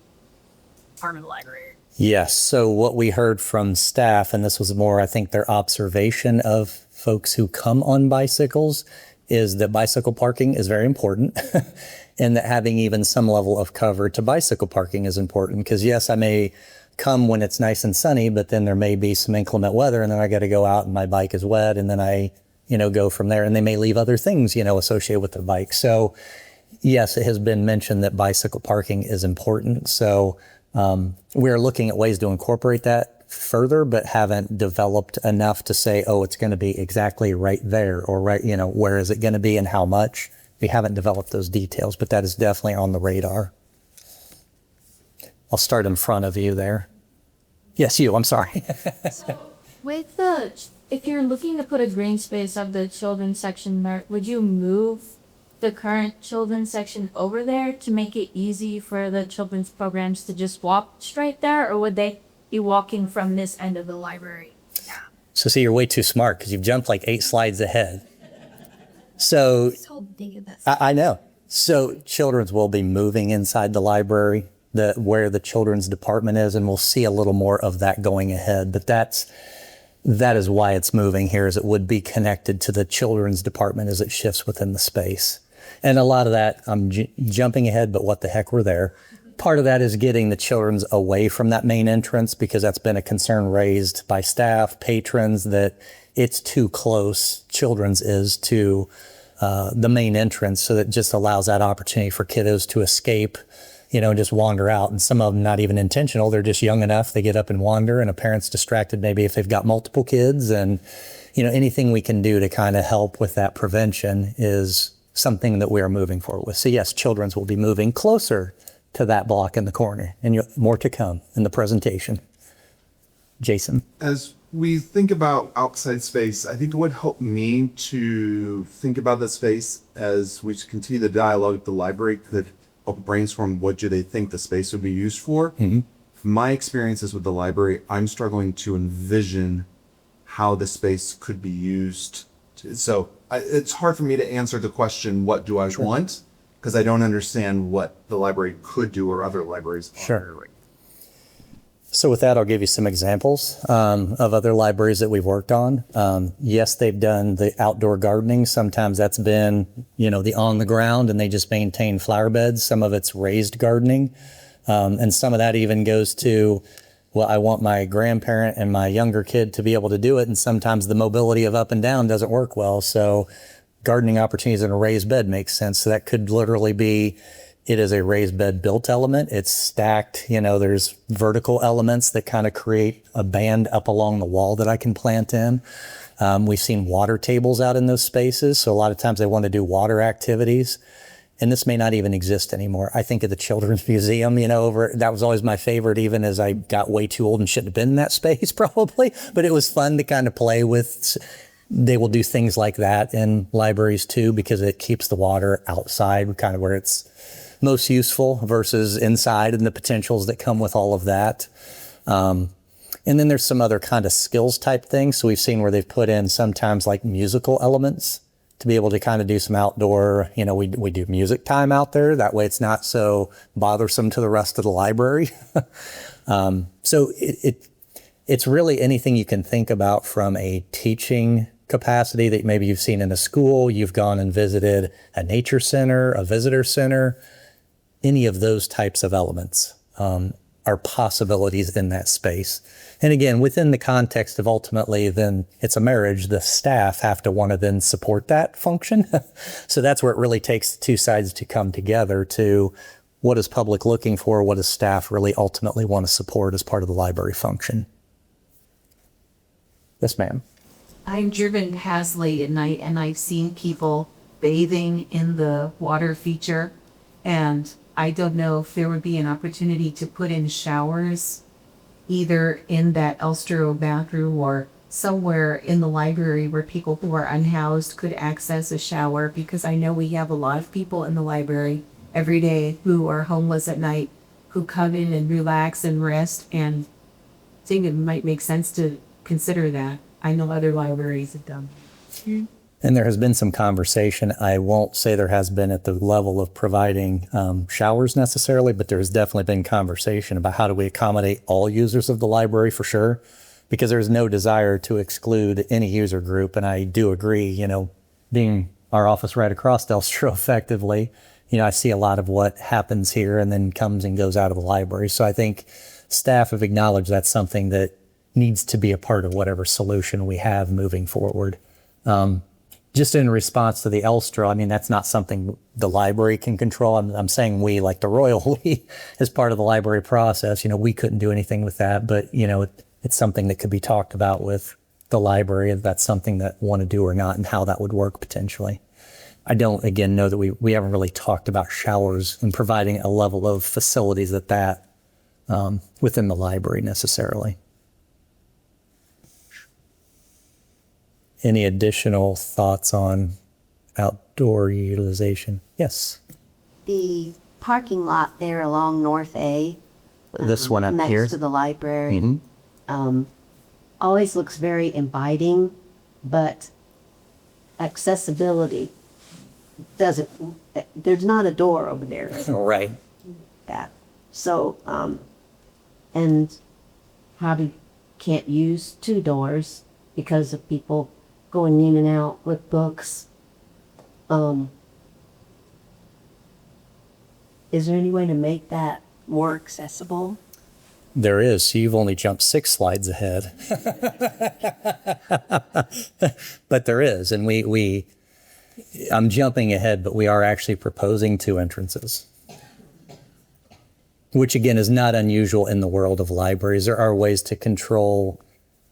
are in the library? Yes. So what we heard from staff, and this was more, I think, their observation of folks who come on bicycles, is that bicycle parking is very important and that having even some level of cover to bicycle parking is important. Because yes, I may come when it's nice and sunny, but then there may be some inclement weather and then I got to go out and my bike is wet and then I, go from there, and they may leave other things, associated with the bike. So yes, it has been mentioned that bicycle parking is important. So we're looking at ways to incorporate that further, but haven't developed enough to say, oh, it's going to be exactly right there, or right, where is it going to be and how much. We haven't developed those details, but that is definitely on the radar. I'll start in front of you there. Yes, you, I'm sorry. With if you're looking to put a green space of the children's section, would you move the current children's section over there to make it easy for the children's programs to just walk straight there, or would they be walking from this end of the library? So see, you're way too smart because you've jumped like 8 slides ahead. So I know. So children's will be moving inside the library, where the children's department is, and we'll see a little more of that going ahead. But that is why it's moving here, is it would be connected to the children's department as it shifts within the space. And a lot of that, I'm jumping ahead, but what the heck, we're there. Part of that is getting the children's away from that main entrance, because that's been a concern raised by staff, patrons, that it's too close, children's is, to the main entrance. So that just allows that opportunity for kiddos to escape, and just wander out. And some of them not even intentional. They're just young enough. They get up and wander, and a parent's distracted maybe if they've got multiple kids. And, anything we can do to kind of help with that prevention is something that we are moving forward with. So yes, children's will be moving closer to that block in the corner, and more to come in the presentation. Jason. As we think about outside space, I think it would help me to think about the space as we continue the dialogue at the library, could help brainstorm what do they think the space would be used for. Mm-hmm. My experiences with the library, I'm struggling to envision how the space could be used. So it's hard for me to answer the question, what do I want? Because I don't understand what the library could do or other libraries are. Sure. So with that, I'll give you some examples of other libraries that we've worked on. Yes, they've done the outdoor gardening. Sometimes that's been, the on the ground, and they just maintain flower beds. Some of it's raised gardening. And some of that even goes to, well, I want my grandparent and my younger kid to be able to do it. And sometimes the mobility of up and down doesn't work well. So gardening opportunities in a raised bed makes sense. So that could literally be, it is a raised bed built element. It's stacked, there's vertical elements that kind of create a band up along the wall that I can plant in. We've seen water tables out in those spaces. So a lot of times they want to do water activities. And this may not even exist anymore. I think of the Children's Museum, that was always my favorite, even as I got way too old and shouldn't have been in that space probably, but it was fun to kind of play with. They will do things like that in libraries too, because it keeps the water outside, kind of where it's most useful versus inside, and the potentials that come with all of that. And then there's some other kind of skills type things. So we've seen where they've put in sometimes like musical elements to be able to kind of do some outdoor, we do music time out there. That way it's not so bothersome to the rest of the library. So it's really anything you can think about from a teaching capacity that maybe you've seen in a school, you've gone and visited a nature center, a visitor center, any of those types of elements. are possibilities in that space. And again, within the context of ultimately then it's a marriage, the staff have to want to then support that function. So that's where it really takes the two sides to come together to what is public looking for, what does staff really ultimately want to support as part of the library function. Yes, ma'am. I've driven past late at night and I've seen people bathing in the water feature. And I don't know if there would be an opportunity to put in showers either in that Elstro bathroom or somewhere in the library where people who are unhoused could access a shower, because I know we have a lot of people in the library every day who are homeless at night, who come in and relax and rest, and I think it might make sense to consider that. I know other libraries have done. And there has been some conversation. I won't say there has been at the level of providing showers necessarily, but there's definitely been conversation about how do we accommodate all users of the library for sure, because there's no desire to exclude any user group. And I do agree, you know, being our office right across Elstro effectively, you know, I see a lot of what happens here and then comes and goes out of the library. So I think staff have acknowledged that's something that needs to be a part of whatever solution we have moving forward. Just in response to the Elstro, I mean, that's not something the library can control. I'm saying we, like the royal we, as part of the library process. You know, we couldn't do anything with that, but, you know, it's something that could be talked about with the library, if that's something that want to do or not, and how that would work potentially. I don't, again, know that we haven't really talked about showers and providing a level of facilities that within the library necessarily. Any additional thoughts on outdoor utilization? Yes. The parking lot there along North A. This one up next here? to the library. Always looks very inviting, but accessibility doesn't, there's not a door over there. Right. That. So, and probably can't use two doors because of people going in and out with books. Is there any way to make that more accessible? There is. So you've only jumped 6 slides ahead. But there is. And I'm jumping ahead, but we are actually proposing 2 entrances, which again is not unusual in the world of libraries. There are ways to control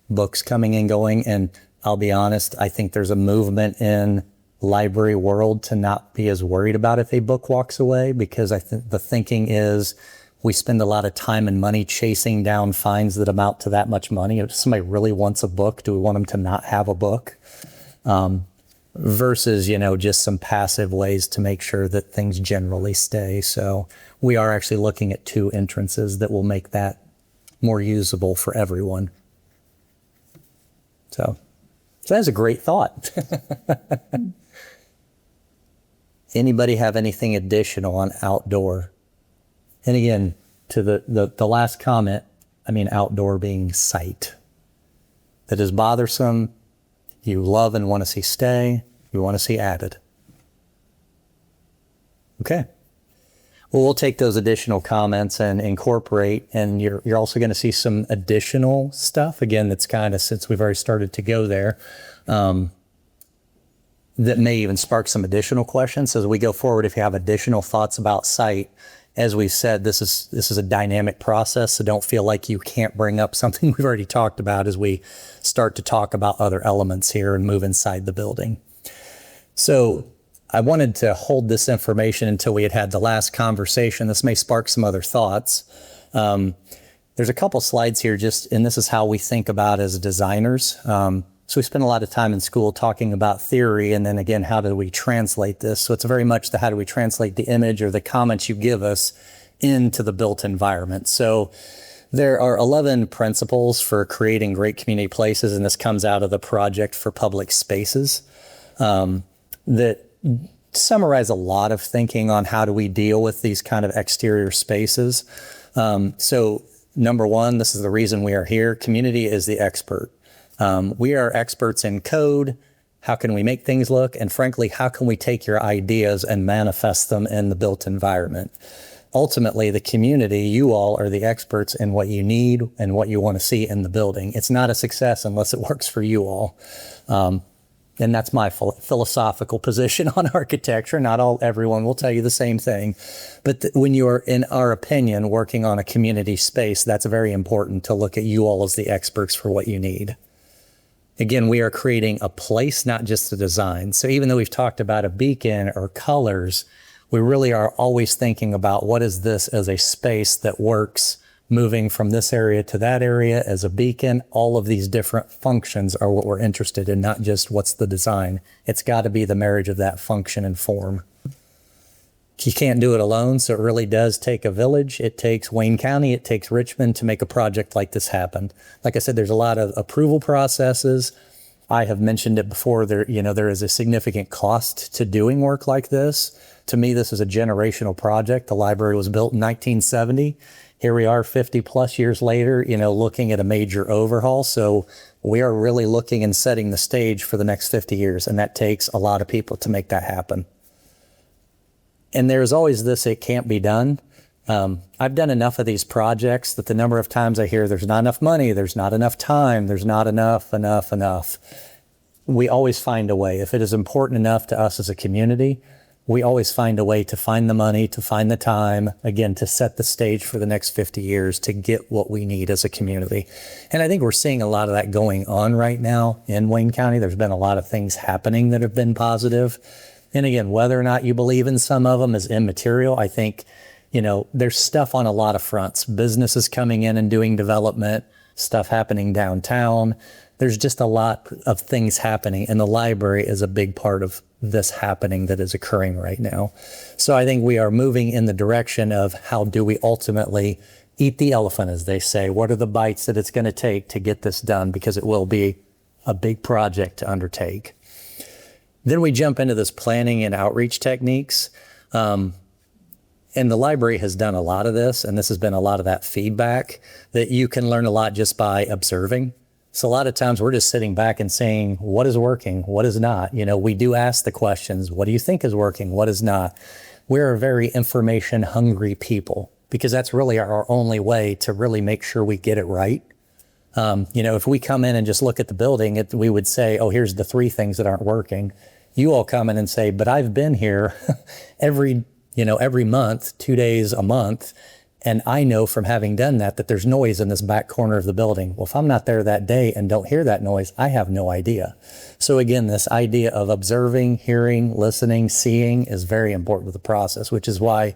books coming and going. And I'll be honest, I think there's a movement in library world to not be as worried about if a book walks away, because I think the thinking is we spend a lot of time and money chasing down fines that amount to that much money. If somebody really wants a book, do we want them to not have a book? Versus, you know, just some passive ways to make sure that things generally stay. So we are actually looking at 2 entrances that will make that more usable for everyone. So that's a great thought. Anybody have anything additional on outdoor? And again, to the last comment, I mean, outdoor being sight. That is bothersome, you love and want to see stay, you want to see added. Okay. Well, we'll take those additional comments and incorporate, and you're also going to see some additional stuff, again, that's kind of, since we've already started to go there, that may even spark some additional questions. So as we go forward, if you have additional thoughts about site, as we've said, this is a dynamic process, so don't feel like you can't bring up something we've already talked about as we start to talk about other elements here and move inside the building. So I wanted to hold this information until we had the last conversation. This may spark some other thoughts. There's a couple slides here and this is how we think about as designers. So we spend a lot of time in school talking about theory, and then again, how do we translate this? So it's very much how do we translate the image or the comments you give us into the built environment. So there are 11 principles for creating great community places, and this comes out of the Project for Public Spaces that summarize a lot of thinking on how do we deal with these kind of exterior spaces. So number 1, this is the reason we are here. Community is the expert. We are experts in code. How can we make things look? And frankly, how can we take your ideas and manifest them in the built environment? ultimately the community, you all are the experts in what you need and what you want to see in the building. It's not a success unless it works for you all. And that's my philosophical position on architecture. Not everyone will tell you the same thing, but when you're, in our opinion, working on a community space, that's very important to look at you all as the experts for what you need. Again, we are creating a place, not just a design. So even though we've talked about a beacon or colors, we really are always thinking about what is this as a space that works, moving from this area to that area as a beacon. All of these different functions are what we're interested in, not just what's the design. It's got to be the marriage of that function and form. You can't do it alone, so it really does take a village. It takes Wayne County, it takes Richmond to make a project like this happen. Like I said, there's a lot of approval processes. I have mentioned it before, there is a significant cost to doing work like this. To me, this is a generational project. The library was built in 1970. Here we are 50 plus years later, looking at a major overhaul. So we are really looking and setting the stage for the next 50 years. And that takes a lot of people to make that happen. And there's always this, it can't be done. I've done enough of these projects that the number of times I hear there's not enough money, there's not enough time, there's not enough. We always find a way. If it is important enough to us as a community, we always find a way to find the money, to find the time, again, to set the stage for the next 50 years to get what we need as a community. And I think we're seeing a lot of that going on right now in Wayne County. There's been a lot of things happening that have been positive. And again, whether or not you believe in some of them is immaterial. I think, there's stuff on a lot of fronts. Businesses coming in and doing development, stuff happening downtown. There's just a lot of things happening, and the library is a big part of this happening that is occurring right now. So I think we are moving in the direction of how do we ultimately eat the elephant, as they say. What are the bites that it's going to take to get this done? Because it will be a big project to undertake. Then we jump into this planning and outreach techniques. And the library has done a lot of this, and this has been a lot of that feedback that you can learn a lot just by observing. So a lot of times we're just sitting back and saying, what is working? What is not? We do ask the questions. What do you think is working? What is not? We're a very information hungry people because that's really our only way to really make sure we get it right. If we come in and just look at the building, we would say, oh, here's the 3 things that aren't working. You all come in and say, but I've been here every month, 2 days a month. And I know from having done that there's noise in this back corner of the building. Well, if I'm not there that day and don't hear that noise, I have no idea. So again, this idea of observing, hearing, listening, seeing is very important to the process, which is why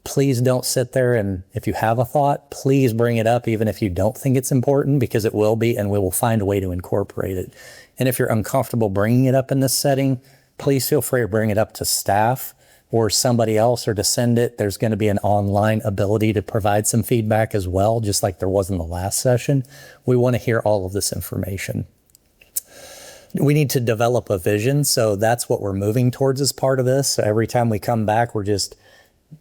please don't sit there and if you have a thought, please bring it up, even if you don't think it's important, because it will be, and we will find a way to incorporate it. And if you're uncomfortable bringing it up in this setting, please feel free to bring it up to staff or somebody else, or to send it. There's going to be an online ability to provide some feedback as well, just like there was in the last session. We want to hear all of this information. We need to develop a vision, so that's what we're moving towards as part of this. So every time we come back, we're just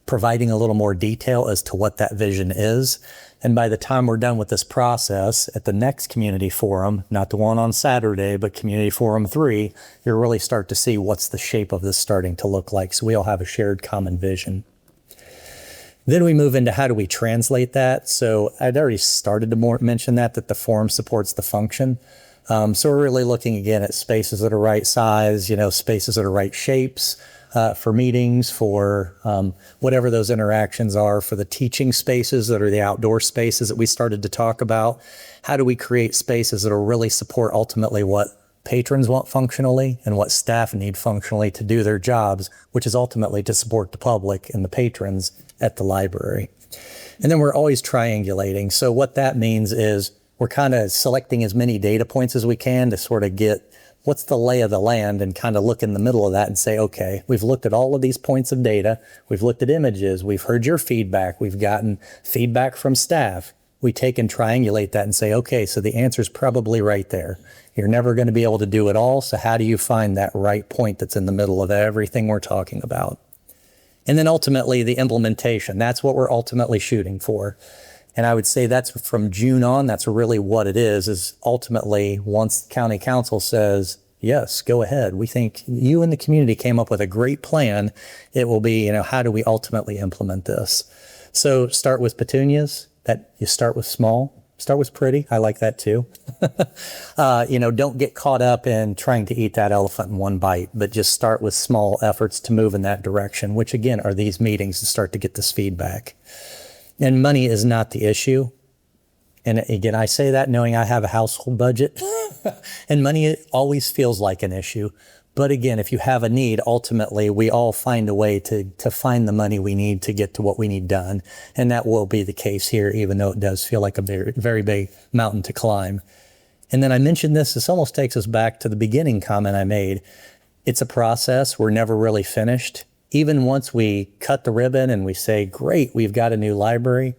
providing a little more detail as to what that vision is. And by the time we're done with this process, at the next community forum, not the one on Saturday, but community forum 3, you'll really start to see what's the shape of this starting to look like. So we all have a shared common vision. Then we move into how do we translate that? So I'd already started to mention that the forum supports the function. So we're really looking again at spaces that are right size, spaces that are right shapes, for meetings, for whatever those interactions are, for the teaching spaces that are the outdoor spaces that we started to talk about. How do we create spaces that will really support ultimately what patrons want functionally and what staff need functionally to do their jobs, which is ultimately to support the public and the patrons at the library. And then we're always triangulating. So what that means is we're kind of selecting as many data points as we can to sort of get what's the lay of the land and kind of look in the middle of that and say, okay, we've looked at all of these points of data. We've looked at images. We've heard your feedback. We've gotten feedback from staff. We take and triangulate that and say, okay, so the answer is probably right there. You're never going to be able to do it all. So how do you find that right point that's in the middle of everything we're talking about? And then ultimately the implementation, that's what we're ultimately shooting for. And I would say that's from June on, that's really what it is ultimately once county council says, yes, go ahead. We think you and the community came up with a great plan. It will be, how do we ultimately implement this? So start with petunias. That you start with small. Start with pretty. I like that too. Don't get caught up in trying to eat that elephant in one bite, but just start with small efforts to move in that direction, which again are these meetings to start to get this feedback. And money is not the issue. And again, I say that knowing I have a household budget and money always feels like an issue. But again, if you have a need, ultimately, we all find a way to find the money we need to get to what we need done. And that will be the case here, even though it does feel like a very, very big mountain to climb. And then I mentioned this almost takes us back to the beginning comment I made. It's a process. We're never really finished. Even once we cut the ribbon and we say, great, we've got a new library,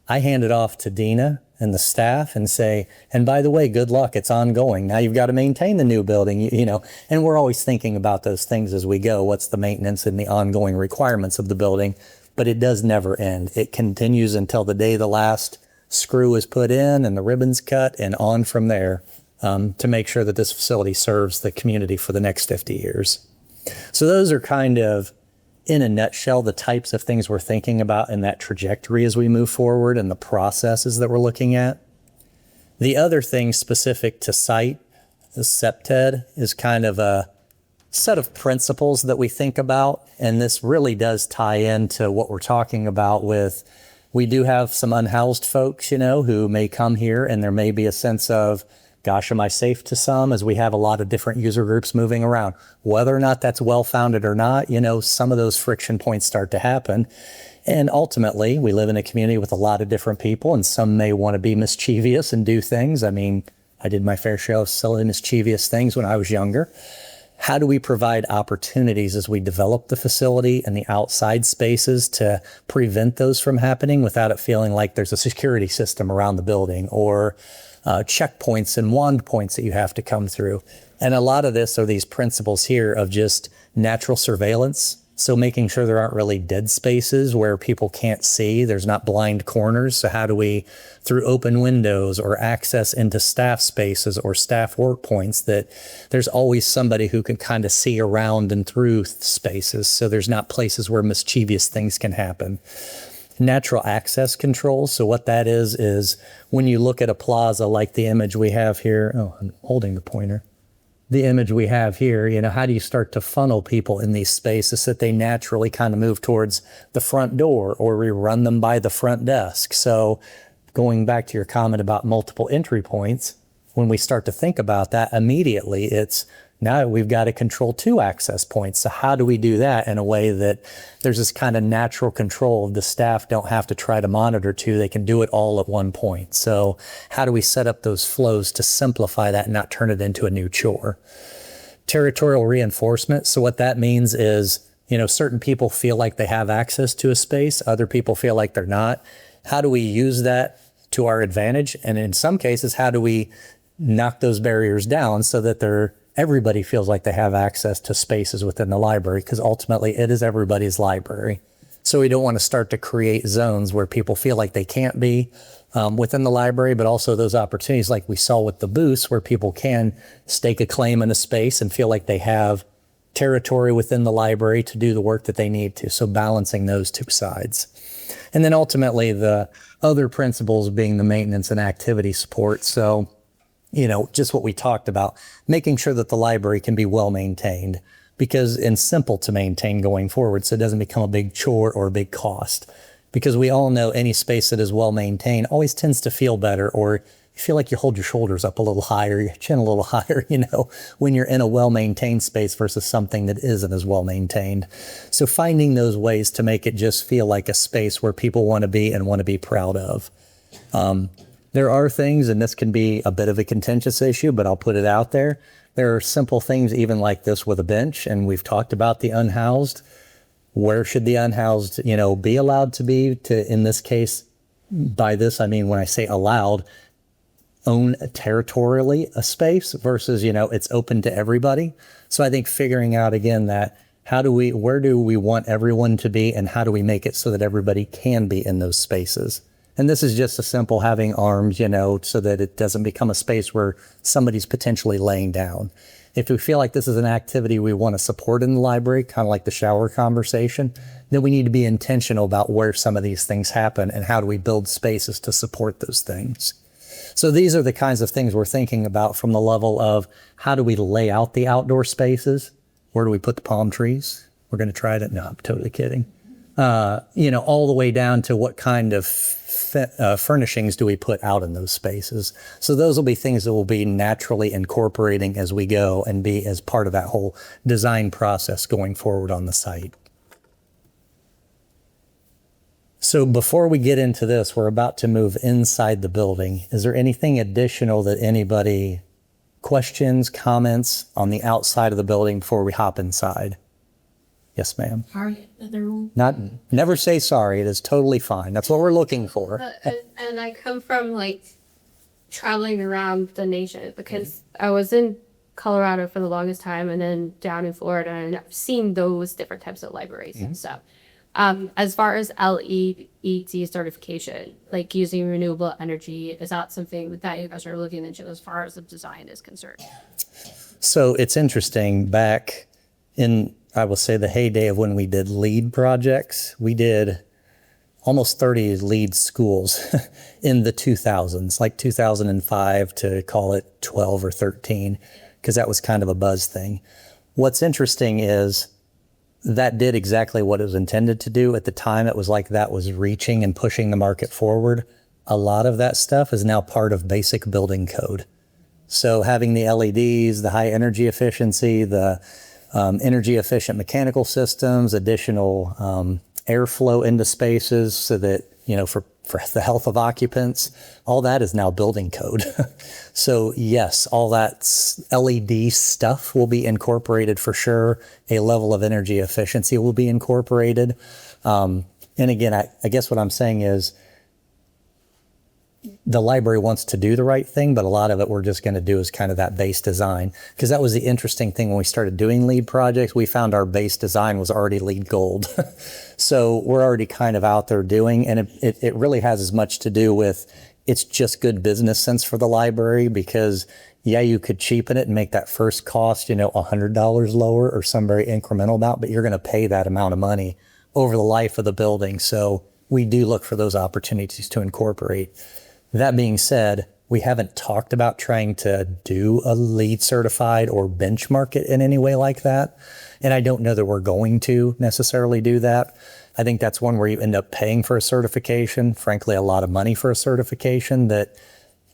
I hand it off to Dina and the staff and say, and by the way, good luck, it's ongoing. Now you've got to maintain the new building, and we're always thinking about those things as we go. What's the maintenance and the ongoing requirements of the building? But it does never end. It continues until the day the last screw is put in and the ribbon's cut and on from there, to make sure that this facility serves the community for the next 50 years. So those are kind of, in a nutshell, the types of things we're thinking about in that trajectory as we move forward and the processes that we're looking at. The other thing specific to site, the SEPTED, is kind of a set of principles that we think about. And this really does tie into what we're talking about with, we do have some unhoused folks, who may come here and there may be a sense of, gosh, am I safe to some, as we have a lot of different user groups moving around. Whether or not that's well-founded or not, some of those friction points start to happen. And ultimately, we live in a community with a lot of different people, and some may want to be mischievous and do things. I mean, I did my fair share of silly, mischievous things when I was younger. How do we provide opportunities as we develop the facility and the outside spaces to prevent those from happening without it feeling like there's a security system around the building or checkpoints and wand points that you have to come through? And a lot of this are these principles here of just natural surveillance. So making sure there aren't really dead spaces where people can't see, there's not blind corners. So how do we, through open windows or access into staff spaces or staff work points, that there's always somebody who can kind of see around and through spaces. So there's not places where mischievous things can happen. Natural access controls. So what that is when you look at a plaza like the image we have here, I'm holding the pointer. The image we have here, how do you start to funnel people in these spaces so that they naturally kind of move towards the front door, or we run them by the front desk? So going back to your comment about multiple entry points, when we start to think about that, immediately it's, now we've got to control 2 access points. So how do we do that in a way that there's this kind of natural control of the staff don't have to try to monitor 2, they can do it all at one point. So how do we set up those flows to simplify that and not turn it into a new chore? Territorial reinforcement. So what that means is, certain people feel like they have access to a space, other people feel like they're not. How do we use that to our advantage? And in some cases, how do we knock those barriers down so that everybody feels like they have access to spaces within the library, because ultimately it is everybody's library. So we don't want to start to create zones where people feel like they can't be within the library, but also those opportunities like we saw with the booths where people can stake a claim in a space and feel like they have territory within the library to do the work that they need to. So balancing those 2 sides. And then ultimately the other principles being the maintenance and activity support. So just what we talked about, making sure that the library can be well maintained, and simple to maintain going forward, so it doesn't become a big chore or a big cost. Because we all know any space that is well maintained always tends to feel better, or you feel like you hold your shoulders up a little higher, your chin a little higher, when you're in a well maintained space versus something that isn't as well maintained. So finding those ways to make it just feel like a space where people want to be and want to be proud of. There are things, and this can be a bit of a contentious issue, but I'll put it out there. There are simple things even like this with a bench, and we've talked about the unhoused. Where should the unhoused, be allowed to be? In this case, by this, I mean, when I say allowed, own territorially a space versus, it's open to everybody. So I think figuring out again that where do we want everyone to be, and how do we make it so that everybody can be in those spaces? And this is just a simple having arms, so that it doesn't become a space where somebody's potentially laying down. If we feel like this is an activity we want to support in the library, kind of like the shower conversation, then we need to be intentional about where some of these things happen and how do we build spaces to support those things. So these are the kinds of things we're thinking about from the level of how do we lay out the outdoor spaces? Where do we put the palm trees? We're going to try it. No, I'm totally kidding. All the way down to what kind of furnishings do we put out in those spaces. So those will be things that we'll be naturally incorporating as we go and be as part of that whole design process going forward on the site. So before we get into this, we're about to move inside the building. Is there anything additional that anybody questions, comments on the outside of the building before we hop inside? Yes, ma'am. Never say sorry. It is totally fine. That's what we're looking for. And I come from like traveling around the nation because I was in Colorado for the longest time and then down in Florida, and I've seen those different types of libraries and stuff. As far as LEED certification, like using renewable energy, is that something that you guys are looking into as far as the design is concerned? So it's interesting. Back in, I will say, the heyday of when we did LEED projects, we did almost 30 LEED schools in the 2000s, like 2005 to call it 12 or 13, because that was kind of a buzz thing. What's interesting is that did exactly what it was intended to do. At the time, it was like that was reaching and pushing the market forward. A lot of that stuff is now part of basic building code. So having the LEDs, the high energy efficiency, the energy efficient mechanical systems, additional airflow into spaces so that, for the health of occupants, all that is now building code. So yes, all that LED stuff will be incorporated for sure. A level of energy efficiency will be incorporated. And again, I guess what I'm saying is the library wants to do the right thing, but a lot of it we're just going to do is kind of that base design. Because that was the interesting thing when we started doing LEED projects, we found our base design was already LEED gold. So we're already kind of out there doing, and it really has as much to do with it's just good business sense for the library because, yeah, you could cheapen it and make that first cost, $100 lower or some very incremental amount, but you're going to pay that amount of money over the life of the building. So we do look for those opportunities to incorporate. That being said, we haven't talked about trying to do a LEED certified or benchmark it in any way like that. And I don't know that we're going to necessarily do that. I think that's one where you end up paying for a certification, frankly, a lot of money for a certification that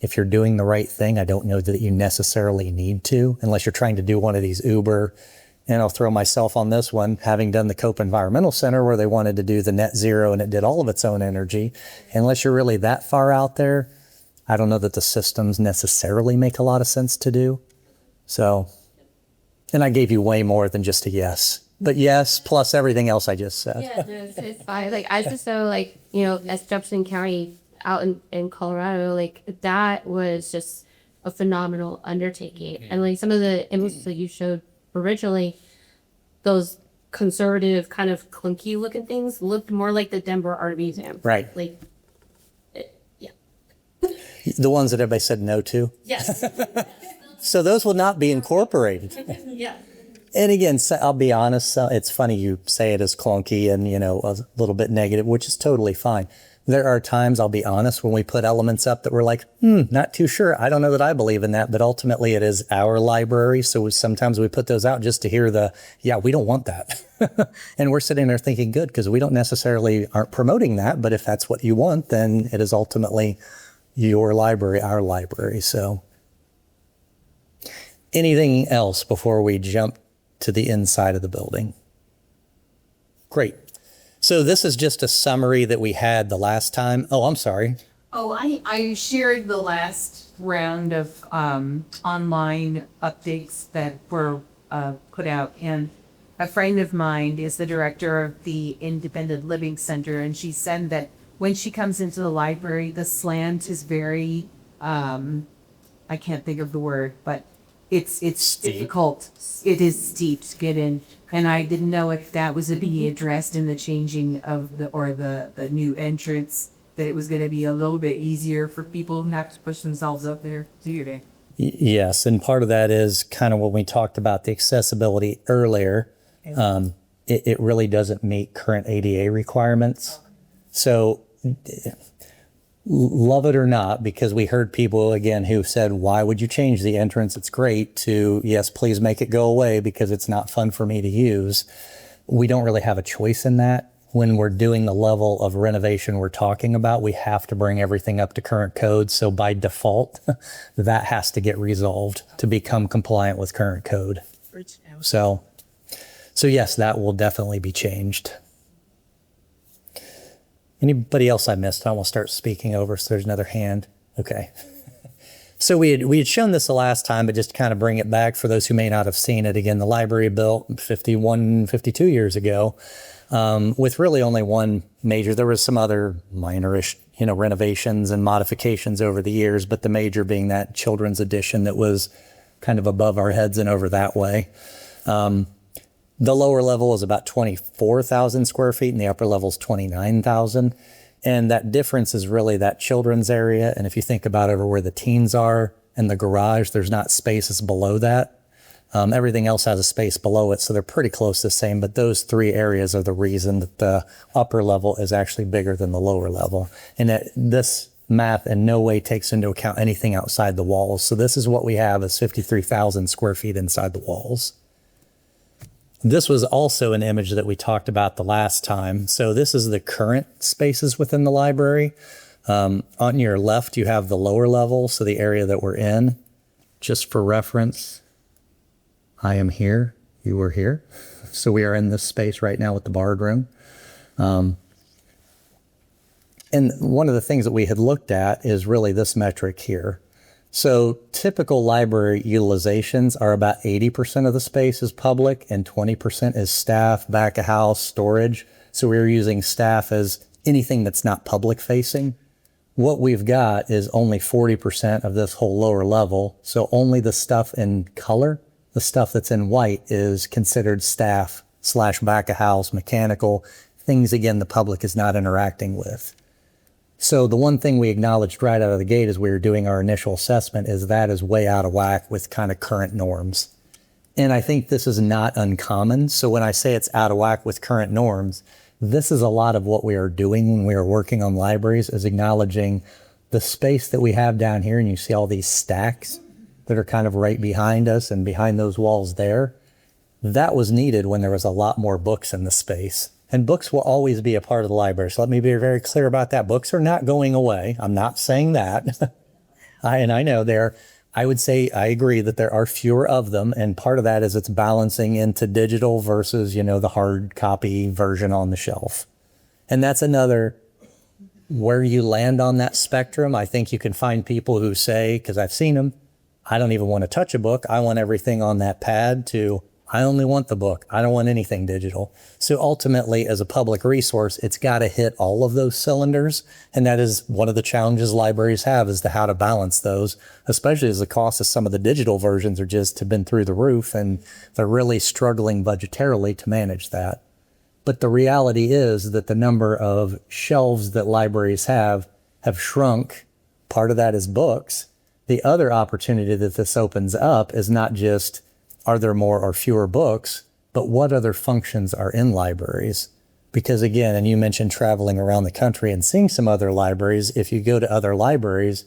if you're doing the right thing, I don't know that you necessarily need to, unless you're trying to do one of these Uber. And I'll throw myself on this one, having done the Cope Environmental Center where they wanted to do the net zero and it did all of its own energy. Unless you're really that far out there, I don't know that the systems necessarily make a lot of sense to do. So, and I gave you way more than just a yes. But yes, plus everything else I just said. Yeah, no, it's fine. Like, I just know, as Jefferson County out in Colorado, that was just a phenomenal undertaking. And, some of the images that you showed originally, those conservative, kind of clunky looking things looked more like the Denver Art Museum. Right. Yeah. The ones that everybody said no to. Yes. So those will not be incorporated. Yeah. And again, I'll be honest, it's funny you say it as clunky and, a little bit negative, which is totally fine. There are times, I'll be honest, when we put elements up that we're like, not too sure. I don't know that I believe in that, but ultimately it is our library. So sometimes we put those out just to hear we don't want that. And we're sitting there thinking, good, because we don't necessarily aren't promoting that. But if that's what you want, then it is ultimately your library, our library. So anything else before we jump to the inside of the building? Great. So this is just a summary that we had the last time. Oh, I'm sorry. Oh, I shared the last round of online updates that were put out, and a friend of mine is the director of the Independent Living Center, and she said that when she comes into the library, the slant is very, I can't think of the word, but it's difficult. It is steep to get in. And I didn't know if that was to be addressed in the changing of the new entrance, that it was going to be a little bit easier for people not to push themselves up there. Yes, and part of that is kind of when we talked about the accessibility earlier. It really doesn't meet current ADA requirements. So love it or not, because we heard people again who said, why would you change the entrance? It's great, to yes, please make it go away because it's not fun for me to use. We don't really have a choice in that. When we're doing the level of renovation we're talking about, we have to bring everything up to current code. So by default, that has to get resolved to become compliant with current code. So yes, that will definitely be changed. Anybody else I missed? I will start speaking over, so there's another hand. Okay. So we had shown this the last time, but just to kind of bring it back for those who may not have seen it. Again, the library built 51, 52 years ago, with really only one major. There was some other minorish, renovations and modifications over the years, but the major being that children's addition that was kind of above our heads and over that way. The lower level is about 24,000 square feet and the upper level is 29,000. And that difference is really that children's area. And if you think about over where the teens are and the garage, there's not spaces below that. Everything else has a space below it. So they're pretty close to the same, but those three areas are the reason that the upper level is actually bigger than the lower level. And this math in no way takes into account anything outside the walls. So this is what we have is 53,000 square feet inside the walls. This was also an image that we talked about the last time. So this is the current spaces within the library. On your left, you have the lower level, so the area that we're in. Just for reference, I am here, you were here. So we are in this space right now with the barred room. And one of the things that we had looked at is really this metric here. So typical library utilizations are about 80% of the space is public and 20% is staff, back of house, storage. So we're using staff as anything that's not public facing. What we've got is only 40% of this whole lower level. So only the stuff in color, the stuff that's in white is considered staff / back of house, mechanical, things again the public is not interacting with. So the one thing we acknowledged right out of the gate as we were doing our initial assessment is that is way out of whack with kind of current norms. And I think this is not uncommon. So when I say it's out of whack with current norms, this is a lot of what we are doing when we are working on libraries, is acknowledging the space that we have down here. And you see all these stacks that are kind of right behind us and behind those walls there. That was needed when there was a lot more books in the space. And books will always be a part of the library. So let me be very clear about that. Books are not going away. I'm not saying that. I know I would say I agree that there are fewer of them. And part of that is it's balancing into digital versus, the hard copy version on the shelf. And that's another, where you land on that spectrum. I think you can find people who say, because I've seen them, I don't even want to touch a book. I want everything on that pad, to I only want the book. I don't want anything digital. So ultimately, as a public resource, it's got to hit all of those cylinders. And that is one of the challenges libraries have, is to how to balance those, especially as the cost of some of the digital versions are just have been through the roof, and they're really struggling budgetarily to manage that. But the reality is that the number of shelves that libraries have shrunk. Part of that is books. The other opportunity that this opens up is not just are there more or fewer books, but what other functions are in libraries? Because again, and you mentioned traveling around the country and seeing some other libraries. If you go to other libraries,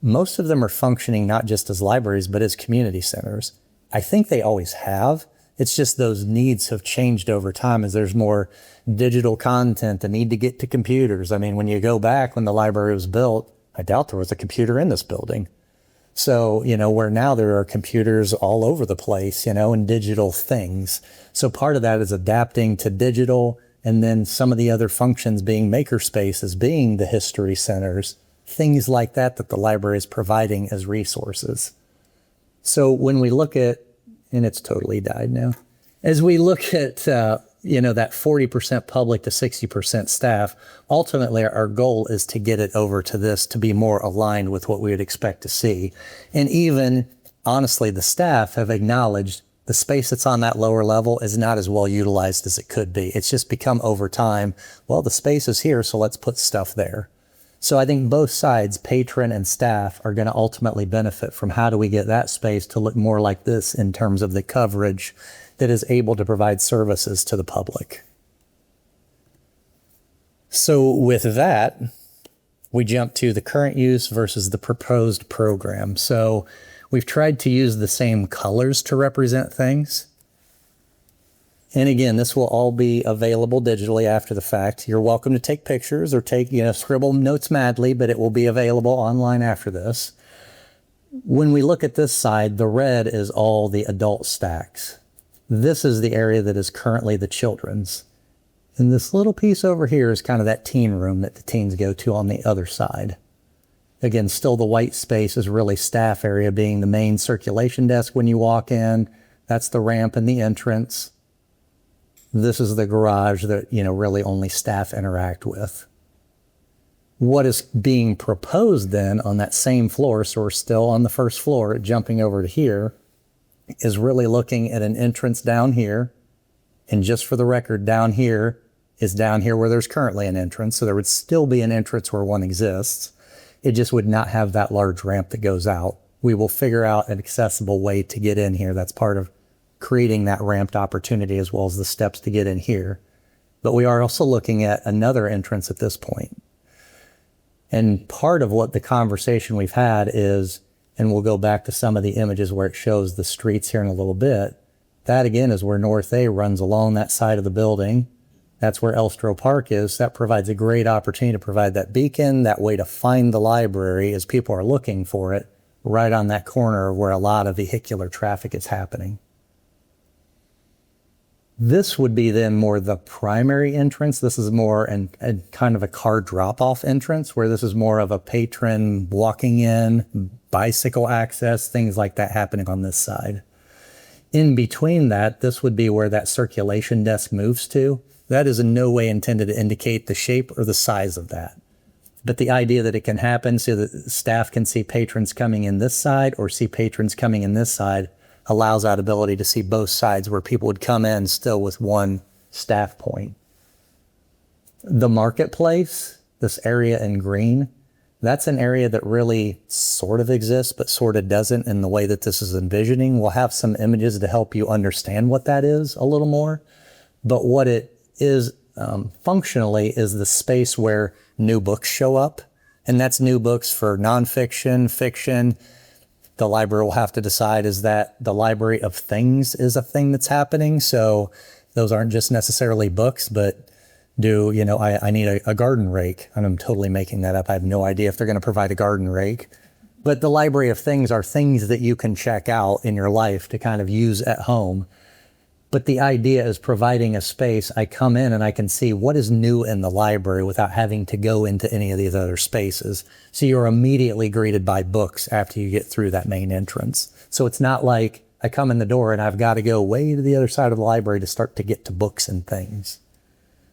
most of them are functioning not just as libraries, but as community centers. I think they always have. It's just those needs have changed over time as there's more digital content, the need to get to computers. I mean, when you go back when the library was built, I doubt there was a computer in this building. So, where now there are computers all over the place, and digital things. So part of that is adapting to digital, and then some of the other functions being maker spaces, being the history centers, things like that the library is providing as resources. So when we look at, and it's totally died now, as we look at, that 40% public to 60% staff, ultimately our goal is to get it over to this to be more aligned with what we would expect to see. And even honestly, the staff have acknowledged the space that's on that lower level is not as well utilized as it could be. It's just become over time, well, the space is here, so let's put stuff there. So I think both sides, patron and staff, are going to ultimately benefit from how do we get that space to look more like this in terms of the coverage that is able to provide services to the public. So with that, we jump to the current use versus the proposed program. So we've tried to use the same colors to represent things. And again, this will all be available digitally after the fact. You're welcome to take pictures or scribble notes madly, but it will be available online after this. When we look at this side, the red is all the adult stacks. This is the area that is currently the children's. And this little piece over here is kind of that teen room that the teens go to on the other side. Again, still the white space is really staff area, being the main circulation desk when you walk in. That's the ramp and the entrance. This is the garage that, really only staff interact with. What is being proposed then on that same floor, so we're still on the first floor, jumping over to here, is really looking at an entrance down here. And just for the record, down here is down here where there's currently an entrance. So there would still be an entrance where one exists. It just would not have that large ramp that goes out. We will figure out an accessible way to get in here. That's part of creating that ramped opportunity as well as the steps to get in here. But we are also looking at another entrance at this point. And part of what the conversation we've had is, and we'll go back to some of the images where it shows the streets here in a little bit, that again is where North A runs along that side of the building. That's where Elstro Park is. That provides a great opportunity to provide that beacon, that way to find the library as people are looking for it, right on that corner where a lot of vehicular traffic is happening. This would be then more the primary entrance. This is more a kind of a car drop-off entrance, where this is more of a patron walking in, bicycle access, things like that happening on this side. In between that, this would be where that circulation desk moves to. That is in no way intended to indicate the shape or the size of that. But the idea that it can happen so that staff can see patrons coming in this side or see patrons coming in this side allows that ability to see both sides where people would come in still with one staff point. The marketplace, this area in green, that's an area that really sort of exists, but sort of doesn't in the way that this is envisioning. We'll have some images to help you understand what that is a little more. But what it is functionally is the space where new books show up. And that's new books for nonfiction, fiction. The library will have to decide, is that the library of things is a thing that's happening? So those aren't just necessarily books, but I need a garden rake. And I'm totally making that up. I have no idea if they're going to provide a garden rake. But the library of things are things that you can check out in your life to kind of use at home. But the idea is providing a space. I come in and I can see what is new in the library without having to go into any of these other spaces. So you're immediately greeted by books after you get through that main entrance. So it's not like I come in the door and I've got to go way to the other side of the library to start to get to books and things.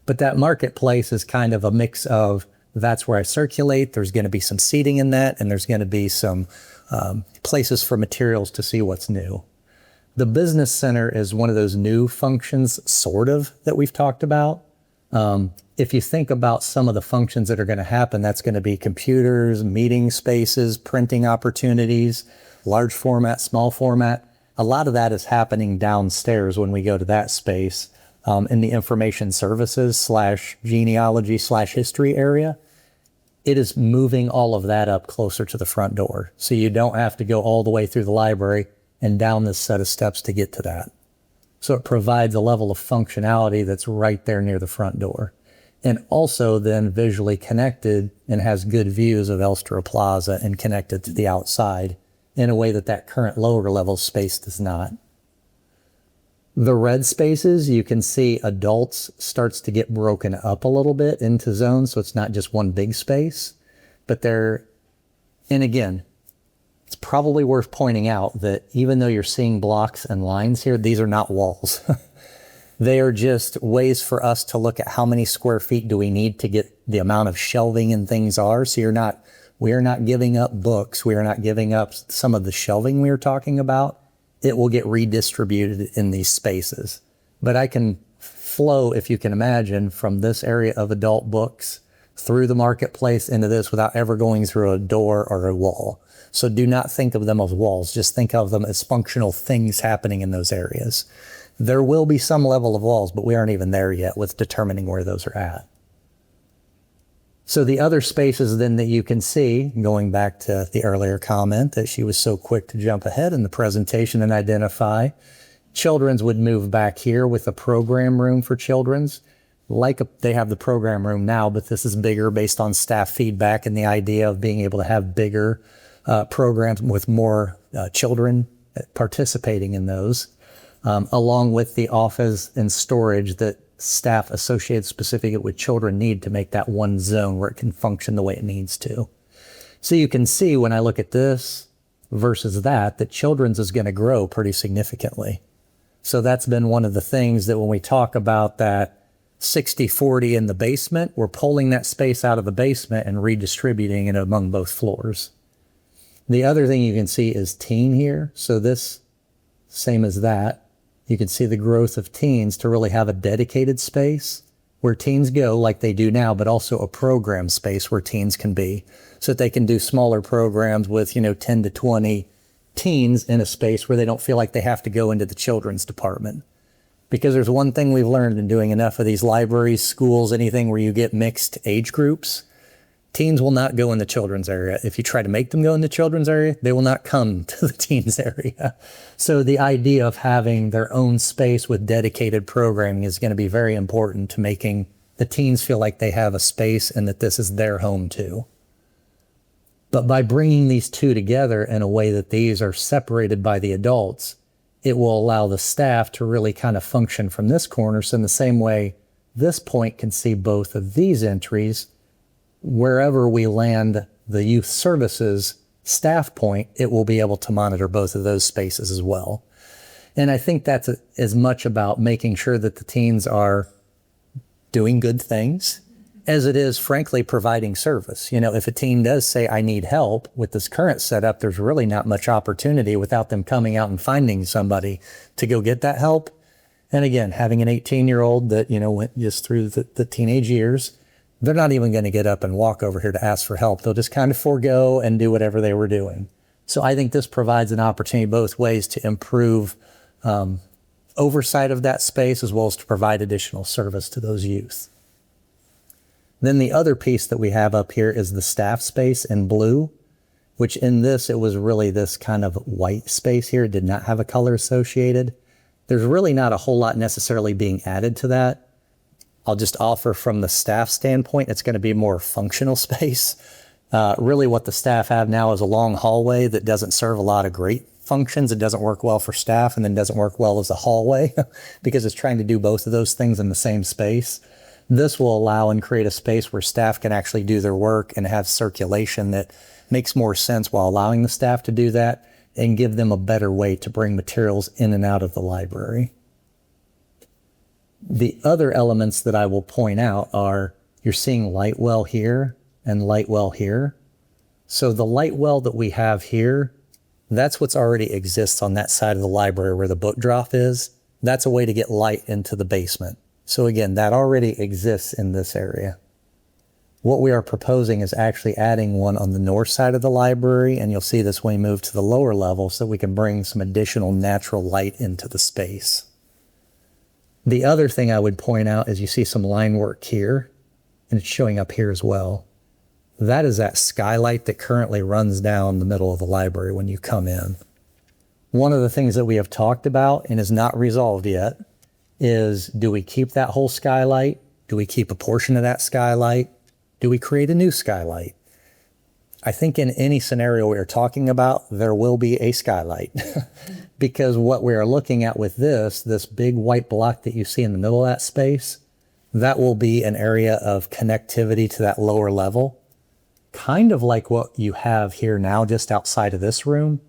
But that marketplace is kind of a mix of, that's where I circulate. There's going to be some seating in that, and there's going to be some places for materials to see what's new. The business center is one of those new functions, sort of, that we've talked about. If you think about some of the functions that are going to happen, that's going to be computers, meeting spaces, printing opportunities, large format, small format. A lot of that is happening downstairs when we go to that space in the information services / genealogy / history area. It is moving all of that up closer to the front door. So you don't have to go all the way through the library and down this set of steps to get to that. So it provides a level of functionality that's right there near the front door. And also then visually connected and has good views of Elstro Plaza and connected to the outside in a way that that current lower level space does not. The red spaces, you can see adults starts to get broken up a little bit into zones, so it's not just one big space. But and again, it's probably worth pointing out that even though you're seeing blocks and lines here, these are not walls. They are just ways for us to look at how many square feet do we need to get the amount of shelving and things are. So we are not giving up books. We are not giving up some of the shelving we were talking about. It will get redistributed in these spaces. But I can flow, if you can imagine, from this area of adult books through the marketplace into this without ever going through a door or a wall. So do not think of them as walls. Just think of them as functional things happening in those areas. There will be some level of walls, but we aren't even there yet with determining where those are at. So the other spaces then that you can see, going back to the earlier comment that she was so quick to jump ahead in the presentation and identify, children's would move back here with a program room for children's. They have the program room now, but this is bigger based on staff feedback and the idea of being able to have bigger programs with more children participating in those, along with the office and storage that staff associated specifically with children need to make that one zone where it can function the way it needs to. So you can see when I look at this versus that children's is going to grow pretty significantly. So that's been one of the things that when we talk about that 60-40 in the basement, we're pulling that space out of the basement and redistributing it among both floors. The other thing you can see is teen here. So this, same as that, you can see the growth of teens to really have a dedicated space where teens go like they do now, but also a program space where teens can be so that they can do smaller programs with, 10 to 20 teens in a space where they don't feel like they have to go into the children's department. Because there's one thing we've learned in doing enough of these libraries, schools, anything where you get mixed age groups, teens will not go in the children's area. If you try to make them go in the children's area, they will not come to the teens area. So the idea of having their own space with dedicated programming is going to be very important to making the teens feel like they have a space and that this is their home too. But by bringing these two together in a way that these are separated by the adults, it will allow the staff to really kind of function from this corner. So in the same way, this point can see both of these entries. Wherever we land the youth services staff point, it will be able to monitor both of those spaces as well. And I think that's as much about making sure that the teens are doing good things as it is, frankly, providing service. If a teen does say, I need help with this current setup, there's really not much opportunity without them coming out and finding somebody to go get that help. And again, having an 18-year-old that, went just through the teenage years, they're not even going to get up and walk over here to ask for help. They'll just kind of forego and do whatever they were doing. So I think this provides an opportunity both ways to improve oversight of that space as well as to provide additional service to those youth. Then the other piece that we have up here is the staff space in blue, which in this, it was really this kind of white space here. It did not have a color associated. There's really not a whole lot necessarily being added to that. I'll just offer from the staff standpoint, it's going to be more functional space. Really what the staff have now is a long hallway that doesn't serve a lot of great functions. It doesn't work well for staff and then doesn't work well as a hallway because it's trying to do both of those things in the same space. This will allow and create a space where staff can actually do their work and have circulation that makes more sense while allowing the staff to do that and give them a better way to bring materials in and out of the library. The other elements that I will point out are you're seeing light well here and light well here. So the light well that we have here, that's what's already exists on that side of the library where the book drop is. That's a way to get light into the basement. So again, that already exists in this area. What we are proposing is actually adding one on the north side of the library, and you'll see this when we move to the lower level so we can bring some additional natural light into the space. The other thing I would point out is you see some line work here, and it's showing up here as well. That is that skylight that currently runs down the middle of the library when you come in. One of the things that we have talked about and is not resolved yet is, do we keep that whole skylight? Do we keep a portion of that skylight? Do we create a new skylight? I think in any scenario we are talking about, there will be a skylight because what we are looking at with this big white block that you see in the middle of that space, that will be an area of connectivity to that lower level, kind of like what you have here now just outside of this room,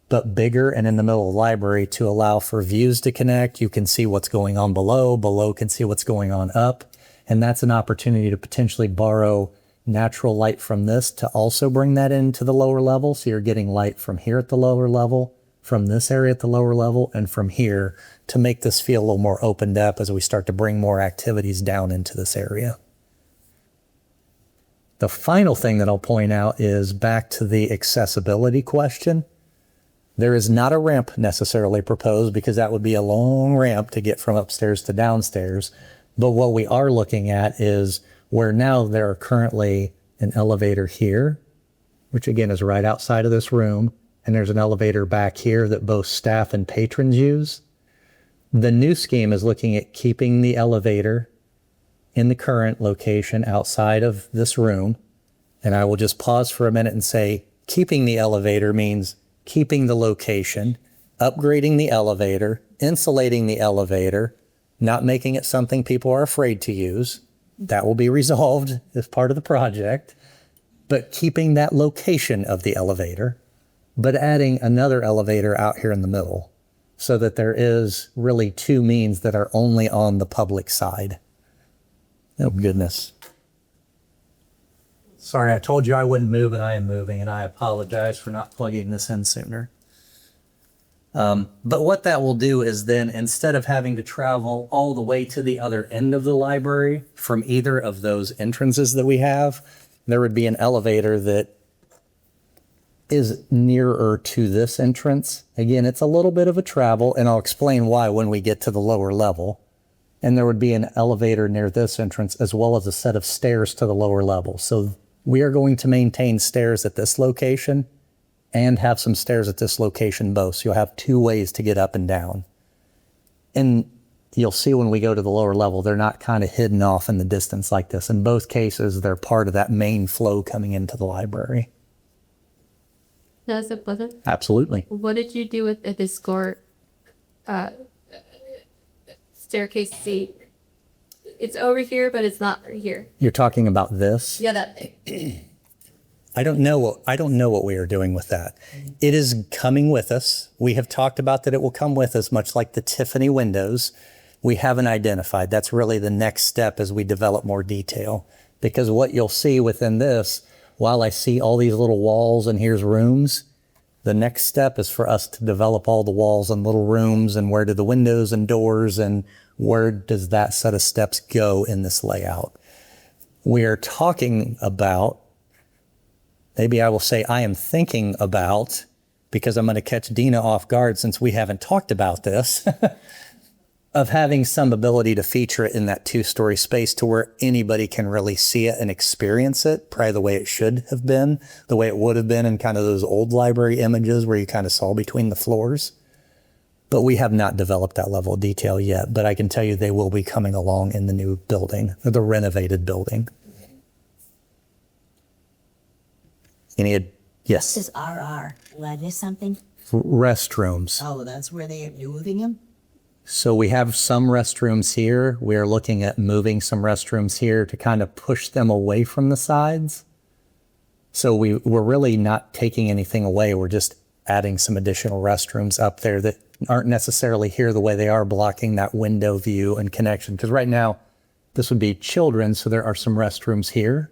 but bigger and in the middle of the library to allow for views to connect. You can see what's going on below, below can see what's going on up. And that's an opportunity to potentially borrow natural light from this to also bring that into the lower level. So you're getting light from here at the lower level, from this area at the lower level, and from here to make this feel a little more opened up as we start to bring more activities down into this area. The final thing that I'll point out is back to the accessibility question. There is not a ramp necessarily proposed because that would be a long ramp to get from upstairs to downstairs. But what we are looking at is where now there are currently an elevator here, which again is right outside of this room, and there's an elevator back here that both staff and patrons use. The new scheme is looking at keeping the elevator in the current location outside of this room. And I will just pause for a minute and say, keeping the elevator means keeping the location, upgrading the elevator, insulating the elevator, not making it something people are afraid to use. That will be resolved as part of the project, but keeping that location of the elevator, but adding another elevator out here in the middle so that there is really two means that are only on the public side. Oh, goodness. Sorry, I told you I wouldn't move, and I am moving, and I apologize for not plugging this in sooner. But what that will do is then, instead of having to travel all the way to the other end of the library from either of those entrances that we have, there would be an elevator that is nearer to this entrance. Again, it's a little bit of a travel, and I'll explain why when we get to the lower level. And there would be an elevator near this entrance as well as a set of stairs to the lower level. So we are going to maintain stairs at this location and have some stairs at this location both. So you'll have two ways to get up and down. And you'll see when we go to the lower level, they're not kind of hidden off in the distance like this. In both cases, they're part of that main flow coming into the library. Does it pleasant? Absolutely. What did you do with the escort staircase seat? It's over here, but it's not right here. You're talking about this? Yeah, that thing. I don't know what we are doing with that. It is coming with us. We have talked about that it will come with us, much like the Tiffany windows. We haven't identified. That's really the next step as we develop more detail. Because what you'll see within this, while I see all these little walls and here's rooms, the next step is for us to develop all the walls and little rooms and where do the windows and doors and where does that set of steps go in this layout. We are talking about, maybe I will say I am thinking about, because I'm going to catch Dina off guard since we haven't talked about this, of having some ability to feature it in that two-story space to where anybody can really see it and experience it, probably the way it should have been, the way it would have been in kind of those old library images where you kind of saw between the floors. But we have not developed that level of detail yet, but I can tell you they will be coming along in the new building, or the renovated building. Yes. This is RR. Will I miss something? Restrooms. Oh, that's where they are moving them? So we have some restrooms here. We are looking at moving some restrooms here to kind of push them away from the sides. So we're really not taking anything away. We're just adding some additional restrooms up there that aren't necessarily here the way they are, blocking that window view and connection. Because right now, this would be children, so there are some restrooms here.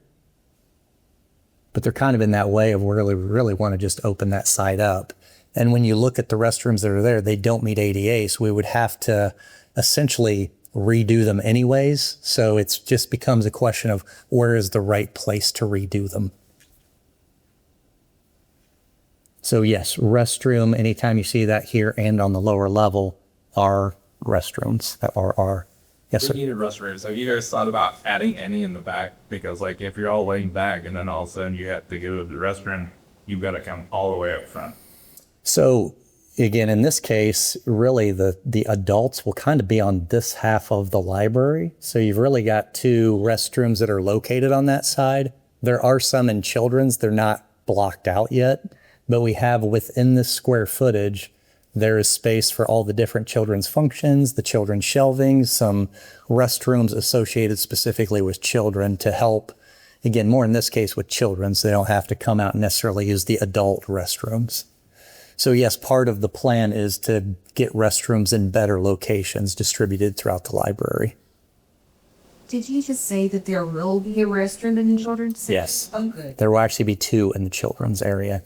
But they're kind of in that way of where we really want to just open that side up. And when you look at the restrooms that are there, they don't meet ADA, so we would have to essentially redo them anyways. So it just becomes a question of where is the right place to redo them. So yes, restroom, anytime you see that here and on the lower level, are restrooms that are. Yes, sir. We needed restrooms. Have you guys thought about adding any in the back? Because like if you're all laying back and then all of a sudden you have to go to the restroom, you've got to come all the way up front. So again, in this case, really the adults will kind of be on this half of the library. So you've really got two restrooms that are located on that side. There are some in children's. They're not blocked out yet, but we have within this square footage, there is space for all the different children's functions, the children's shelving, some restrooms associated specifically with children to help, again, more in this case with children, so they don't have to come out and necessarily use the adult restrooms. So yes, part of the plan is to get restrooms in better locations distributed throughout the library. Did you just say that there will be a restroom in the children's section? Yes. Oh, good. There will actually be two in the children's area.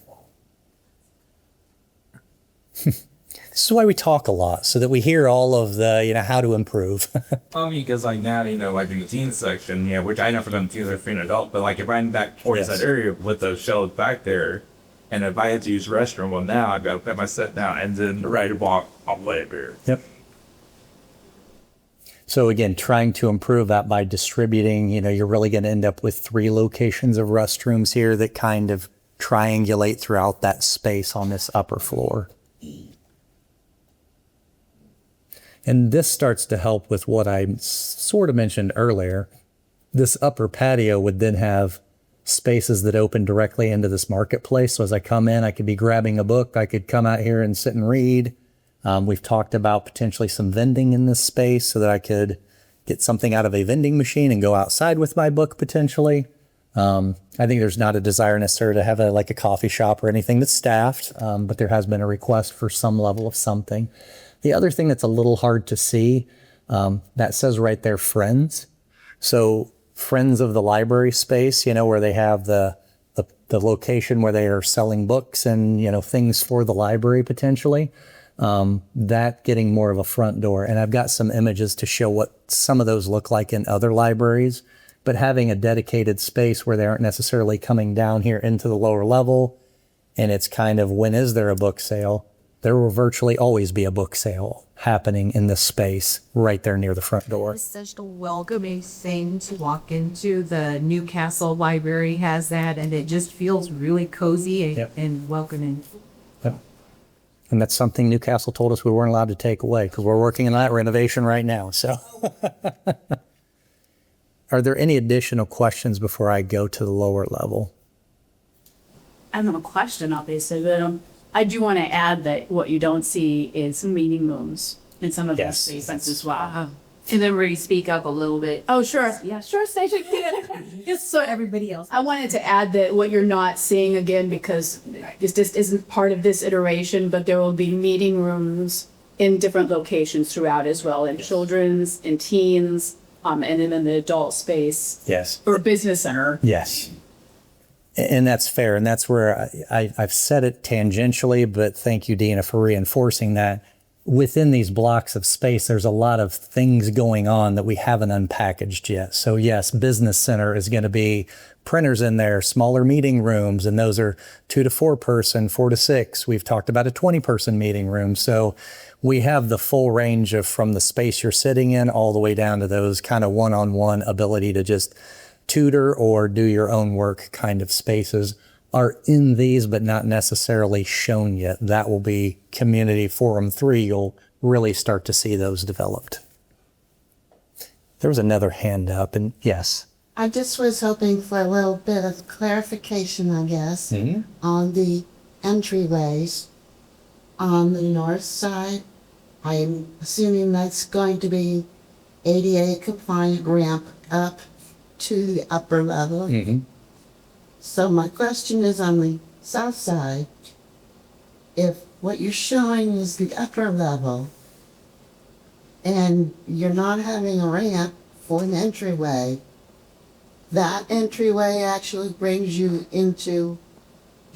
This is why we talk a lot, so that we hear all of the, how to improve. Because like now, like in the teen section, which I never done teens or for an adult, but like if I'm back towards Yes. that area with those shelves back there, and if I had to use restroom, well now I've got to put my set down and then right walk all the way up here. Yep. So again, trying to improve that by distributing, you're really going to end up with 3 locations of restrooms here that kind of triangulate throughout that space on this upper floor. And this starts to help with what I sort of mentioned earlier. This upper patio would then have spaces that open directly into this marketplace. So as I come in, I could be grabbing a book. I could come out here and sit and read. We've talked about potentially some vending in this space so that I could get something out of a vending machine and go outside with my book potentially. I think there's not a desire necessarily to have a coffee shop or anything that's staffed, but there has been a request for some level of something. The other thing that's a little hard to see, that says right there, friends. So friends of the library space, where they have the location where they are selling books and, things for the library potentially. That getting more of a front door. And I've got some images to show what some of those look like in other libraries, but having a dedicated space where they aren't necessarily coming down here into the lower level. And it's kind of, when is there a book sale? There will virtually always be a book sale happening in this space right there near the front door. It's such a welcoming thing to walk into. The Newcastle Library has that, and it just feels really cozy Yep. and welcoming. Yep. And that's something Newcastle told us we weren't allowed to take away because we're working on that renovation right now. So are there any additional questions before I go to the lower level? I don't have a question, obviously, but I do want to add that what you don't see is some meeting rooms in some of those Yes. spaces as well. And then where you speak up a little bit. Oh, sure. Yeah, sure, Station. Just so everybody else. I wanted to add that what you're not seeing again, because this just isn't part of this iteration, but there will be meeting rooms in different locations throughout as well, in children's, in teens, and then in the adult space Yes. or business center. Yes. And that's fair. And that's where I've said it tangentially, but thank you, Dina, for reinforcing that. Within these blocks of space, there's a lot of things going on that we haven't unpackaged yet. So yes, business center is going to be printers in there, smaller meeting rooms, and those are 2 to 4 person, 4 to 6. We've talked about a 20-person meeting room. So we have the full range of from the space you're sitting in all the way down to those kind of one-on-one ability to just tutor or do your own work kind of spaces are in these, but not necessarily shown yet. That will be Community Forum 3. You'll really start to see those developed. There was another hand up, and yes. I just was hoping for a little bit of clarification, I guess, on the entryways on the north side. I'm assuming that's going to be ADA compliant ramp up to the upper level. So my question is on the south side, if what you're showing is the upper level and you're not having a ramp for an entryway, that entryway actually brings you into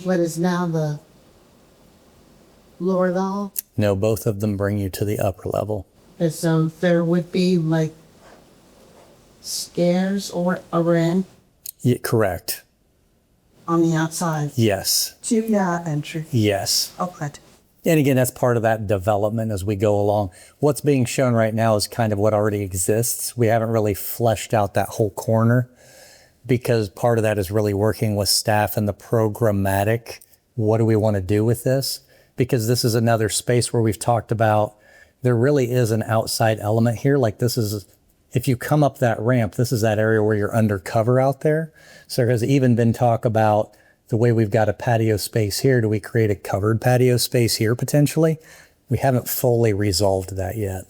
what is now the lower level. No, both of them bring you to the upper level. And so there would be like stairs or a ramp Yeah, correct. on the outside. Yes. To that entry. Yes. Okay. And again, that's part of that development as we go along. What's being shown right now is kind of what already exists. We haven't really fleshed out that whole corner because part of that is really working with staff and the programmatic. What do we want to do with this? Because this is another space where we've talked about there really is an outside element here. Like this is, if you come up that ramp, this is that area where you're undercover out there. So there has even been talk about the way we've got a patio space here. Do we create a covered patio space here potentially? We haven't fully resolved that yet.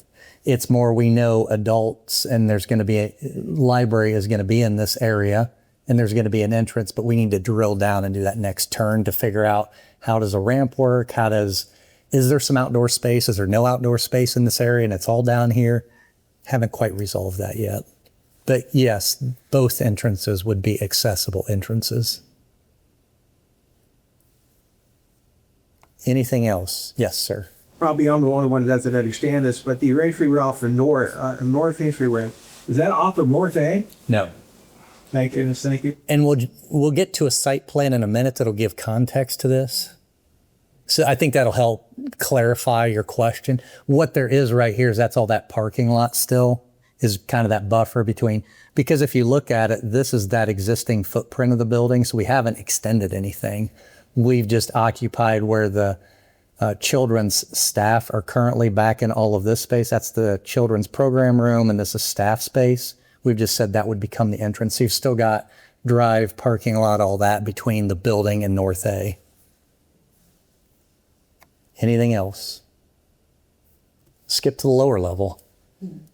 It's more we know adults and there's going to be a library is going to be in this area and there's going to be an entrance, but we need to drill down and do that next turn to figure out how does a ramp work? Is there some outdoor space? Is there no outdoor space in this area and it's all down here? Haven't quite resolved that yet. But yes, both entrances would be accessible entrances. Anything else? Yes, sir. probably I'm the only one that doesn't understand this, but the entryway off the north entryway, is that off of North A? No. Thank goodness, thank you. And we'll get to a site plan in a minute that'll give context to this. So I think that'll help clarify your question. What there is right here is that's all that parking lot still is kind of that buffer between, because if you look at it, this is that existing footprint of the building. So we haven't extended anything. We've just occupied where the children's staff are currently back in all of this space. That's the children's program room, and this is staff space. We've just said that would become the entrance. So you've still got drive, parking lot, all that between the building and North A. Anything else? Skip to the lower level.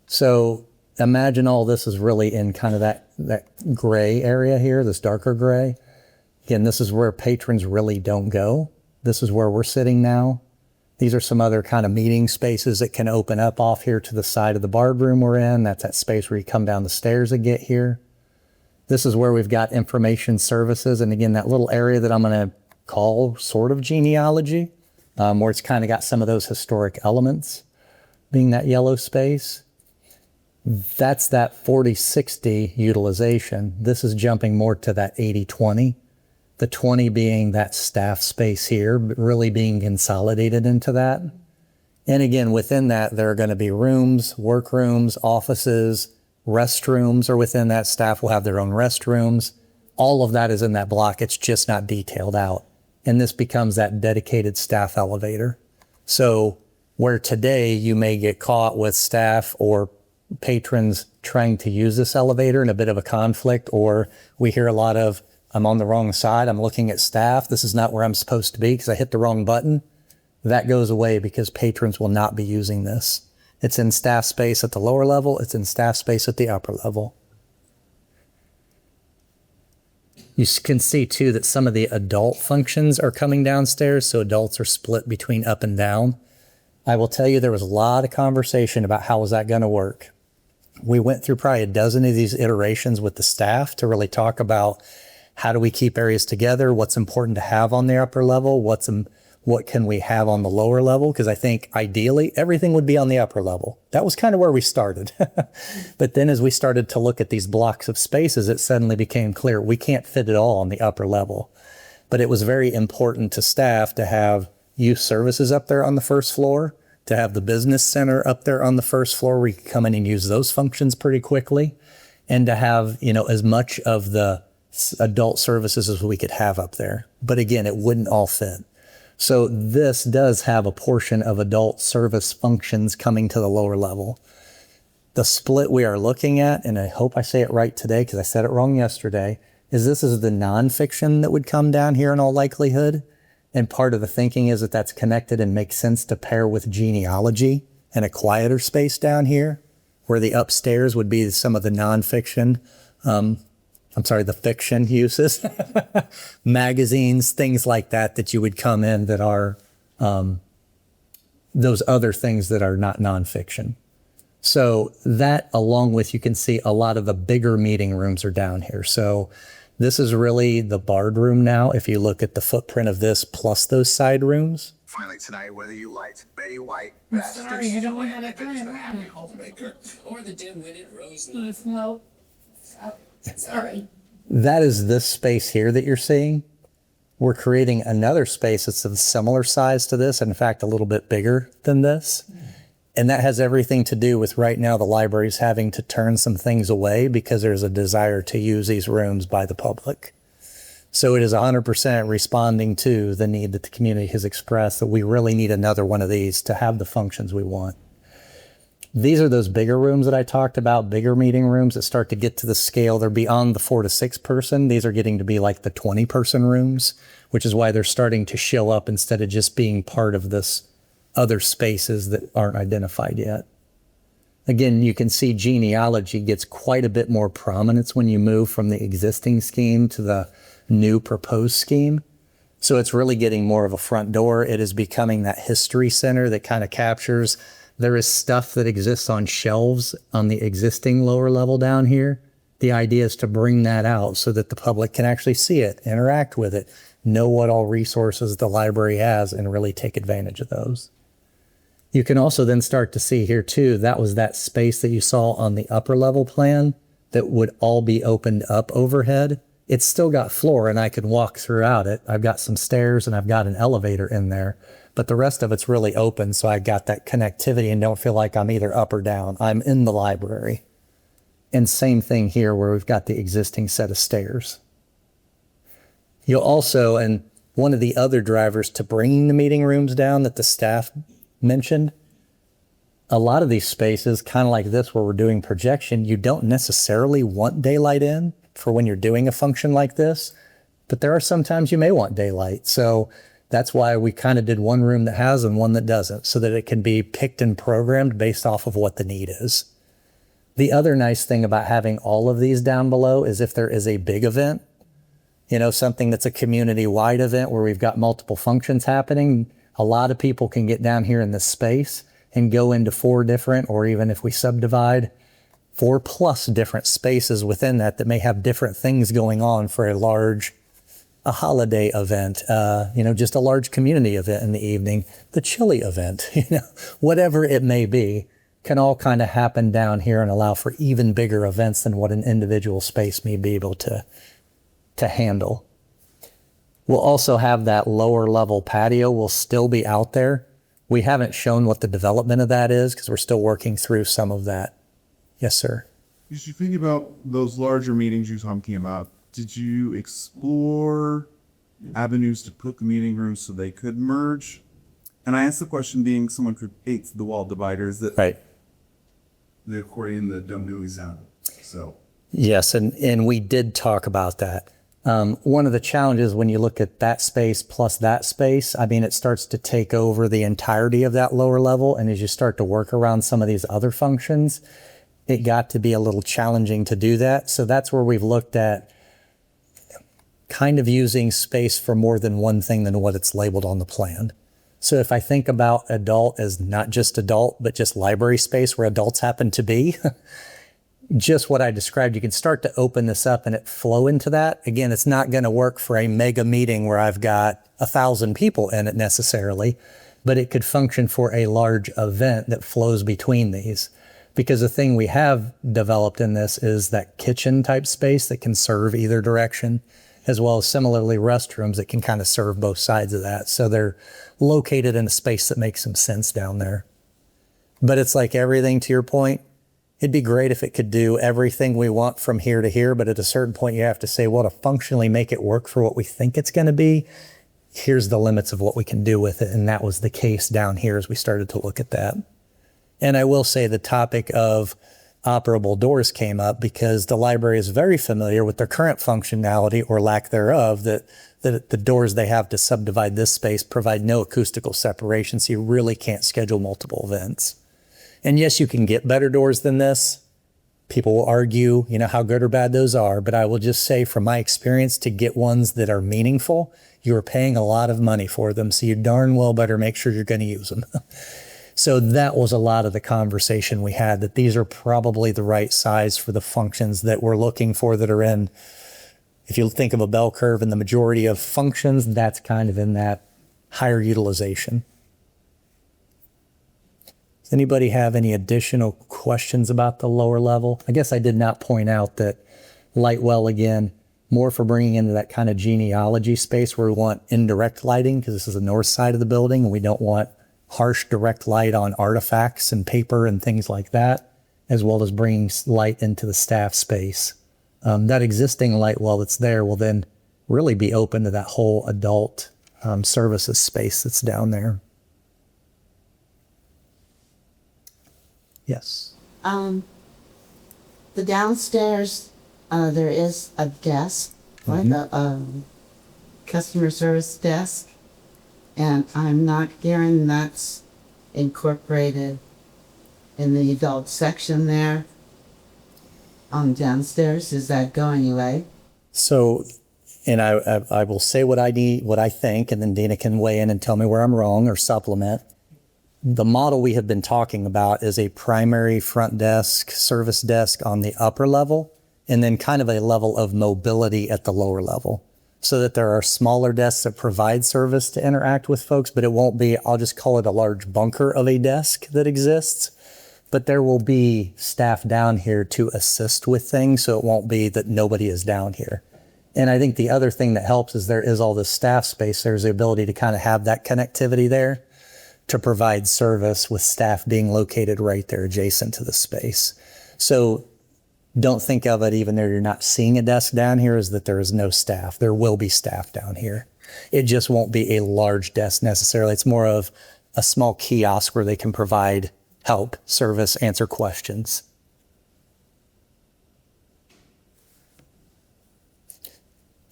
So imagine all this is really in kind of that gray area here, this darker gray. Again, this is where patrons really don't go. This is where we're sitting now. These are some other kind of meeting spaces that can open up off here to the side of the barred room we're in. That's that space where you come down the stairs and get here. This is where we've got information services. And again, that little area that I'm going to call sort of genealogy, where it's kind of got some of those historic elements, being that yellow space. That's that 40-60 utilization. This is jumping more to that 80-20. The 20 being that staff space here, but really being consolidated into that. And again, within that, there are going to be rooms, workrooms, offices, restrooms are within that. Staff will have their own restrooms. All of that is in that block. It's just not detailed out. And this becomes that dedicated staff elevator. So where today you may get caught with staff or patrons trying to use this elevator in a bit of a conflict, or we hear a lot of, I'm on the wrong side, I'm looking at staff, this is not where I'm supposed to be because I hit the wrong button. That goes away because patrons will not be using this. It's in staff space at the lower level, it's in staff space at the upper level. You can see too that some of the adult functions are coming downstairs, so adults are split between up and down. I will tell you there was a lot of conversation about how was that going to work. We went through probably a dozen of these iterations with the staff to really talk about how do we keep areas together, what's important to have on the upper level, what can we have on the lower level, because I think ideally everything would be on the upper level. That was kind of where we started. But then as we started to look at these blocks of spaces, it suddenly became clear we can't fit it all on the upper level. But it was very important to staff to have youth services up there on the first floor, to have the business center up there on the first floor where you can come in and use those functions pretty quickly, and to have, as much of the adult services as we could have up there. But again, it wouldn't all fit. So this does have a portion of adult service functions coming to the lower level. The split we are looking at, and I hope I say it right today because I said it wrong yesterday, is this is the nonfiction that would come down here in all likelihood. And part of the thinking is that that's connected and makes sense to pair with genealogy and a quieter space down here, where the upstairs would be some of the nonfiction, the fiction uses, magazines, things like that you would come in that are those other things that are not nonfiction. So that, along with, you can see a lot of the bigger meeting rooms are down here. So this is really the barred room now, if you look at the footprint of this plus those side rooms. Finally tonight, whether you liked Betty White, Sorry, I don't want to time. or the dim-witted Rose. No. Sorry. That is this space here that you're seeing. We're creating another space that's of similar size to this, in fact, a little bit bigger than this. And that has everything to do with right now the library's having to turn some things away because there's a desire to use these rooms by the public. So it is 100% responding to the need that the community has expressed that we really need another one of these to have the functions we want. These are those bigger rooms that I talked about, bigger meeting rooms that start to get to the scale. They're beyond the 4 to 6 person. These are getting to be like the 20 person rooms, which is why they're starting to show up instead of just being part of this other spaces that aren't identified yet. Again, you can see genealogy gets quite a bit more prominence when you move from the existing scheme to the new proposed scheme. So it's really getting more of a front door. It is becoming that history center that kind of captures. There is stuff that exists on shelves on the existing lower level down here. The idea is to bring that out so that the public can actually see it, interact with it, know what all resources the library has, and really take advantage of those. You can also then start to see here too, that was that space that you saw on the upper level plan that would all be opened up overhead. It's still got floor and I can walk throughout it. I've got some stairs and I've got an elevator in there, but the rest of it's really open. So I got that connectivity and don't feel like I'm either up or down. I'm in the library. And same thing here where we've got the existing set of stairs. You'll also, and one of the other drivers to bringing the meeting rooms down that the staff mentioned, a lot of these spaces, kind of like this where we're doing projection, you don't necessarily want daylight in for when you're doing a function like this, but there are sometimes you may want daylight. So that's why we kind of did one room that has and one that doesn't, so that it can be picked and programmed based off of what the need is. The other nice thing about having all of these down below is if there is a big event, you know, something that's a community-wide event where we've got multiple functions happening, a lot of people can get down here in this space and go into 4 different, or even if we subdivide, 4+ different spaces within that may have different things going on for a holiday event, you know, just a large community event in the evening, the chili event, you know, whatever it may be, can all kind of happen down here and allow for even bigger events than what an individual space may be able to handle. We'll also have that lower level patio will still be out there. We haven't shown what the development of that is because we're still working through some of that. Yes, sir. As you think about those larger meetings you're talking about, did you explore avenues to put the meeting rooms so they could merge? And I asked the question being someone who hates the wall dividers that Right. the accordion that don't do sound. So Yes, and we did talk about that. One of the challenges when you look at that space plus that space, I mean, it starts to take over the entirety of that lower level. And as you start to work around some of these other functions, it got to be a little challenging to do that. So that's where we've looked at kind of using space for more than one thing than what it's labeled on the plan. So if I think about adult as not just adult, but just library space where adults happen to be, just what I described, you can start to open this up and it flow into that. Again, it's not going to work for a mega meeting where I've got 1,000 people in it necessarily, but it could function for a large event that flows between these. Because the thing we have developed in this is that kitchen type space that can serve either direction, as well as similarly restrooms that can kind of serve both sides of that. So they're located in a space that makes some sense down there. But it's like everything, to your point, it'd be great if it could do everything we want from here to here, but at a certain point you have to say, well, to functionally make it work for what we think it's going to be, here's the limits of what we can do with it. And that was the case down here as we started to look at that. And I will say the topic of operable doors came up because the library is very familiar with their current functionality or lack thereof, that the doors they have to subdivide this space provide no acoustical separation, so you really can't schedule multiple events. And yes, you can get better doors than this. People will argue, you know, how good or bad those are, but I will just say from my experience, to get ones that are meaningful, you are paying a lot of money for them, so you darn well better make sure you're going to use them. So that was a lot of the conversation we had, that these are probably the right size for the functions that we're looking for that are in. If you think of a bell curve and the majority of functions, that's kind of in that higher utilization. Does anybody have any additional questions about the lower level? I guess I did not point out that Lightwell, again, more for bringing into that kind of genealogy space where we want indirect lighting, because this is the north side of the building and we don't want harsh direct light on artifacts and paper and things like that, as well as bringing light into the staff space. That existing light well that's there will then really be open to that whole adult services space that's down there. Yes. The downstairs, there is a desk, like a customer service desk, and I'm not hearing that's incorporated in the adult section there on downstairs. Is that going away? So, and I will say what I need, what I think, and then Dina can weigh in and tell me where I'm wrong or supplement. The model we have been talking about is a primary front desk, service desk on the upper level, and then kind of a level of mobility at the lower level. so that there are smaller desks that provide service to interact with folks, but it won't be, I'll just call it a large bunker of a desk that exists. But there will be staff down here to assist with things, so it won't be that nobody is down here. And I think the other thing that helps is there is all this staff space. There's the ability to kind of have that connectivity there to provide service with staff being located right there adjacent to the space. So don't think of it, even though you're not seeing a desk down here, as that there is no staff. There will be staff down here. It just won't be a large desk necessarily. It's more of a small kiosk where they can provide help, service, answer questions.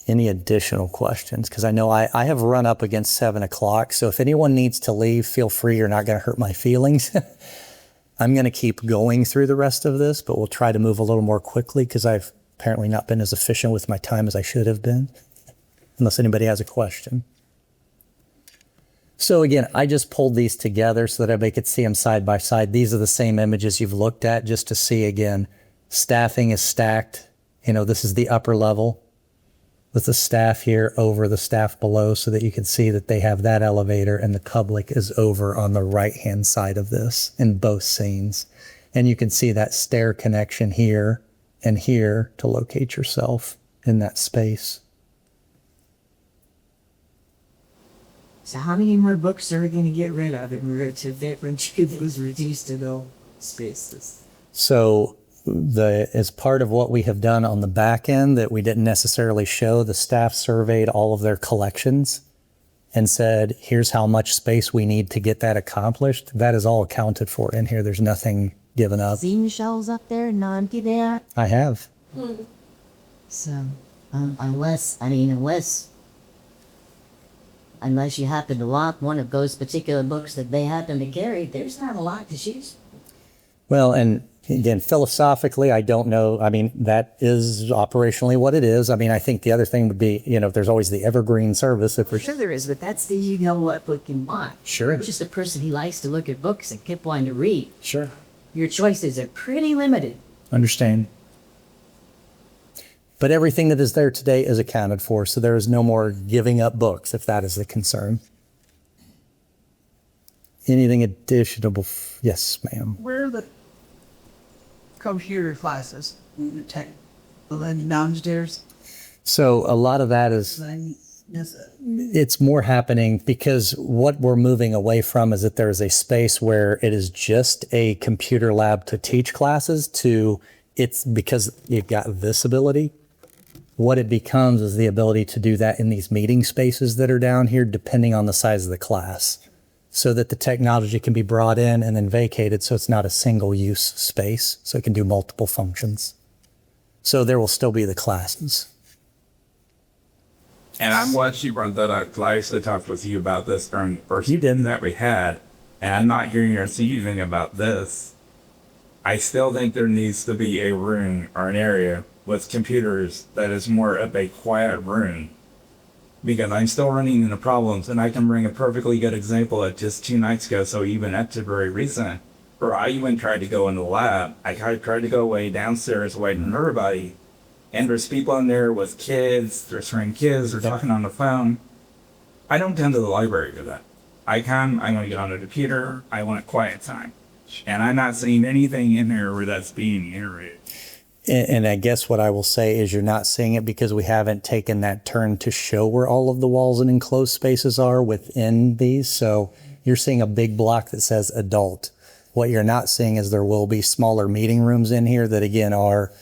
Any additional questions? Because I know I have run up against 7 o'clock. So if anyone needs to leave, feel free. You're not going to hurt my feelings. I'm going to keep going through the rest of this, but we'll try to move a little more quickly because I've apparently not been as efficient with my time as I should have been, unless anybody has a question. So again, I just pulled these together so that everybody could see them side by side. These are the same images you've looked at, just to see again, staffing is stacked. You know, this is the upper level with the staff here over the staff below, so that you can see that they have that elevator and the public is over on the right-hand side of this in both scenes. And you can see that stair connection here and here to locate yourself in that space. So how many more books are we going to get rid of in order to fit when it was reduced to those spaces? So as part of what we have done on the back end that we didn't necessarily show, the staff surveyed all of their collections and said, here's how much space we need to get that accomplished. That is all accounted for in here. There's nothing given up. Seen shelves up there, non-empty there. I have. So, unless you happen to lock one of those particular books that they happen to carry, there's not a lot to choose. Well, and again, philosophically, I don't know. I mean, that is operationally what it is. I mean, I think the other thing would be, you know, there's always the evergreen service. If For sure there is, but that's the you know what book you want. Sure. I'm just a person who likes to look at books and keep wanting to read. Sure. Your choices are pretty limited. Understand. But everything that is there today is accounted for, so there is no more giving up books, if that is the concern. Anything additional? Yes, ma'am. Where are the computer classes? Tech, downstairs? So a lot of that is, it's more happening because what we're moving away from is that there is a space where it is just a computer lab to teach classes to, it's because you've got this ability. What it becomes is the ability to do that in these meeting spaces that are down here, depending on the size of the class, so that the technology can be brought in and then vacated, so it's not a single use space, so it can do multiple functions. So there will still be the classes. And I'm glad she brought that up, 'cause I used to talk with you about this during the first You did. that we had, and I'm not hearing or seeing anything about this. I still think there needs to be a room or an area with computers that is more of a quiet room, because I'm still running into problems, and I can bring a perfectly good example of just 2 nights ago, so even that's very recent, where I even tried to go in the lab. I tried to go way downstairs away from everybody, and there's people in there with kids, there's friend kids, they're talking on the phone. I don't tend to the library for that. I want to get on the computer, I want quiet time. And I'm not seeing anything in there where that's being iterated. And I guess what I will say is you're not seeing it because we haven't taken that turn to show where all of the walls and enclosed spaces are within these. So you're seeing a big block that says adult. What you're not seeing is there will be smaller meeting rooms in here that again are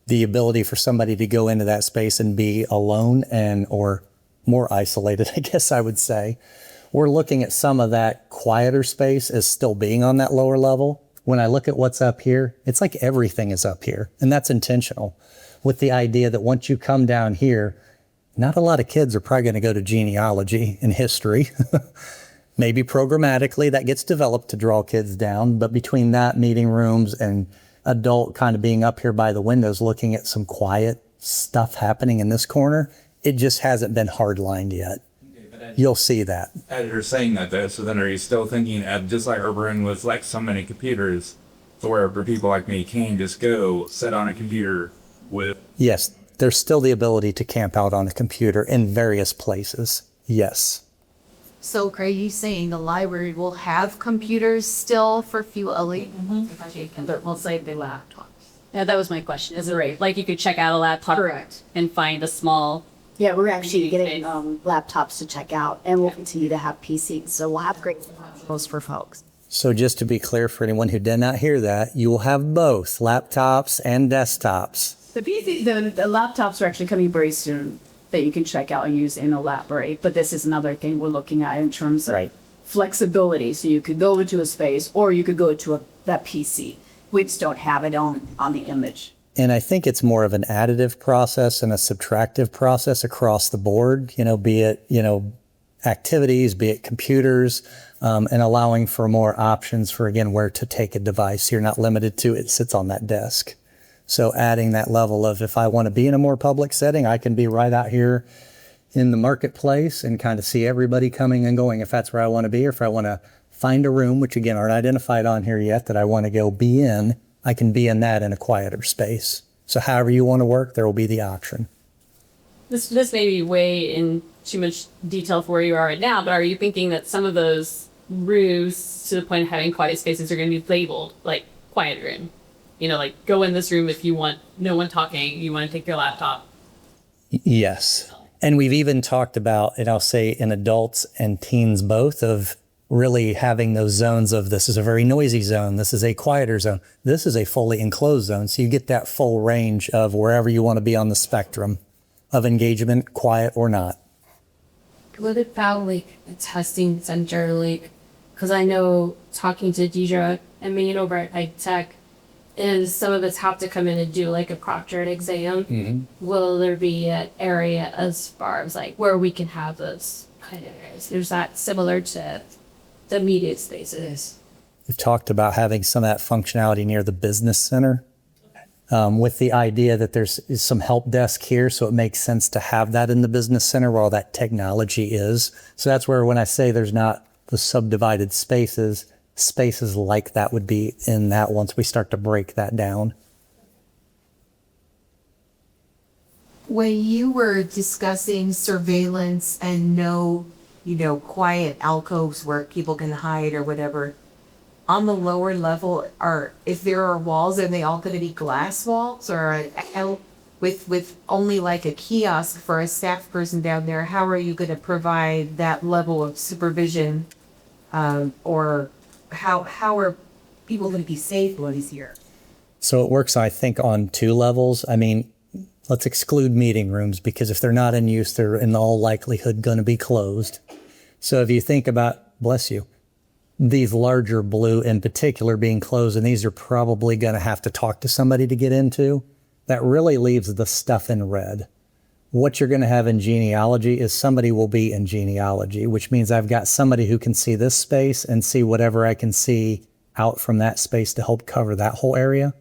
the ability for somebody to go into that space and be alone and or more isolated, I guess I would say. We're looking at some of that quieter space as still being on that lower level. When I look at what's up here, it's like everything is up here, and that's intentional with the idea that once you come down here, not a lot of kids are probably going to go to genealogy and history. Maybe programmatically that gets developed to draw kids down, but between that, meeting rooms and adult kind of being up here by the windows looking at some quiet stuff happening in this corner, it just hasn't been hardlined yet. You'll see that. As you're saying that though, so then are you still thinking of just like urban with like so many computers, so where for people like me can just go sit on a computer with? Yes, there's still the ability to camp out on a computer in various places. Yes. So are you saying the library will have computers still for fueling? But we'll say the laptops. Yeah, that was my question. Is it right? Like you could check out a laptop Correct. and find a small. Yeah, we're actually Meeting getting space. laptops to check out, and we'll continue to have PCs. So we'll have great those for folks. So just to be clear for anyone who did not hear that, you will have both laptops and desktops. The PC, the laptops are actually coming very soon that you can check out and use in a library. But this is another thing we're looking at in terms of flexibility. So you could go into a space or you could go to that PC. We just don't have it on the image. And I think it's more of an additive process and a subtractive process across the board, be it, activities, be it computers, and allowing for more options for, again, where to take a device. You're not limited to it sits on that desk. So adding that level of, if I want to be in a more public setting, I can be right out here in the marketplace and kind of see everybody coming and going if that's where I want to be, or if I want to find a room, which again aren't identified on here yet, that I want to go be in, I can be in that in a quieter space. So however you want to work, there will be the option. This may be way in too much detail for where you are right now, but are you thinking that some of those rooms, to the point of having quiet spaces, are going to be labeled like quiet room? Like go in this room if you want no one talking, you want to take your laptop. Yes. And we've even talked about, and I'll say in adults and teens both, of really having those zones of, this is a very noisy zone, this is a quieter zone, this is a fully enclosed zone. So you get that full range of wherever you want to be on the spectrum of engagement, quiet or not. What about like a testing center? Because I know talking to Deidre and me over at High Tech, is some of us have to come in and do like a proctored exam. Mm-hmm. Will there be an area as far as like where we can have those kind of areas? There's that similar to the media spaces. We've talked about having some of that functionality near the business center, with the idea that there's some help desk here. So it makes sense to have that in the business center where all that technology is. So that's where, when I say there's not the subdivided spaces like that would be in that once we start to break that down. When you were discussing surveillance and no, quiet alcoves where people can hide or whatever, on the lower level, if there are walls, are they all going to be glass walls, or with only like a kiosk for a staff person down there? How are you going to provide that level of supervision, or how are people going to be safe when he's here? So it works, I think, on two levels. I mean, let's exclude meeting rooms, because if they're not in use, they're in all likelihood going to be closed. So if you think about, bless you, these larger blue in particular being closed, and these are probably going to have to talk to somebody to get into, that really leaves the stuff in red. What you're going to have in genealogy is somebody will be in genealogy, which means I've got somebody who can see this space and see whatever I can see out from that space to help cover that whole area.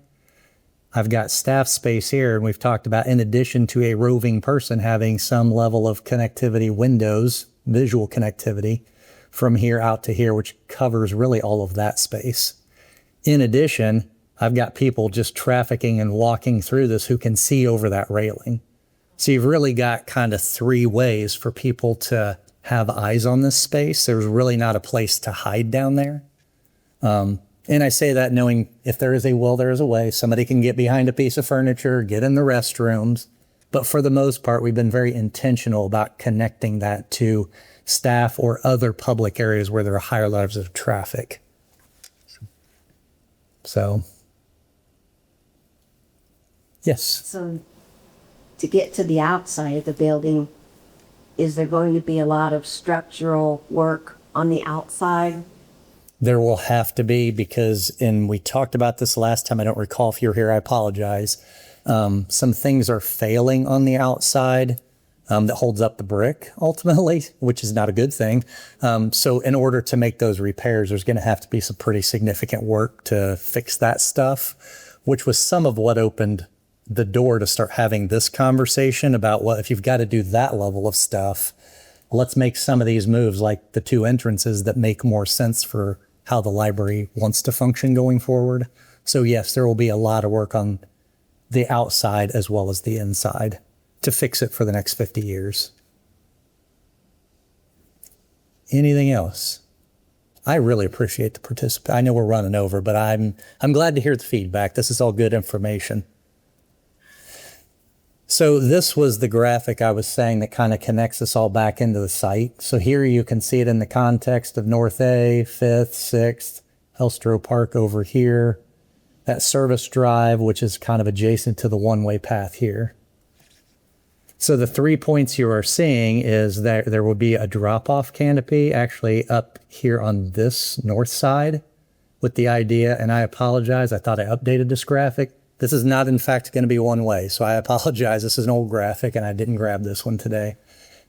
I've got staff space here, and we've talked about, in addition to a roving person, having some level of connectivity windows, visual connectivity from here out to here, which covers really all of that space. In addition, I've got people just trafficking and walking through this who can see over that railing. So you've really got kind of three ways for people to have eyes on this space. There's really not a place to hide down there. And I say that knowing if there is a will, there is a way. Somebody can get behind a piece of furniture, get in the restrooms. But for the most part, we've been very intentional about connecting that to staff or other public areas where there are higher levels of traffic. So, yes. So to get to the outside of the building, is there going to be a lot of structural work on the outside? There will have to be, because, and we talked about this last time, I don't recall if you were here, I apologize. Some things are failing on the outside that holds up the brick ultimately, which is not a good thing. So in order to make those repairs, there's going to have to be some pretty significant work to fix that stuff, which was some of what opened the door to start having this conversation about, what if you've got to do that level of stuff, let's make some of these moves, like the two entrances, that make more sense for how the library wants to function going forward. So yes, there will be a lot of work on the outside as well as the inside. to fix it for the next 50 years. Anything else? I really appreciate the participation. I know we're running over, but I'm glad to hear the feedback. This is all good information. So this was the graphic I was saying that kind of connects us all back into the site. So here you can see it in the context of North A, 5th, 6th, Elstro Park over here, that service drive, which is kind of adjacent to the one-way path here. So the 3 points you are seeing is that there will be a drop-off canopy actually up here on this north side with the idea, and I apologize, I thought I updated this graphic. This is not in fact going to be one way, so I apologize. This is an old graphic and I didn't grab this one today.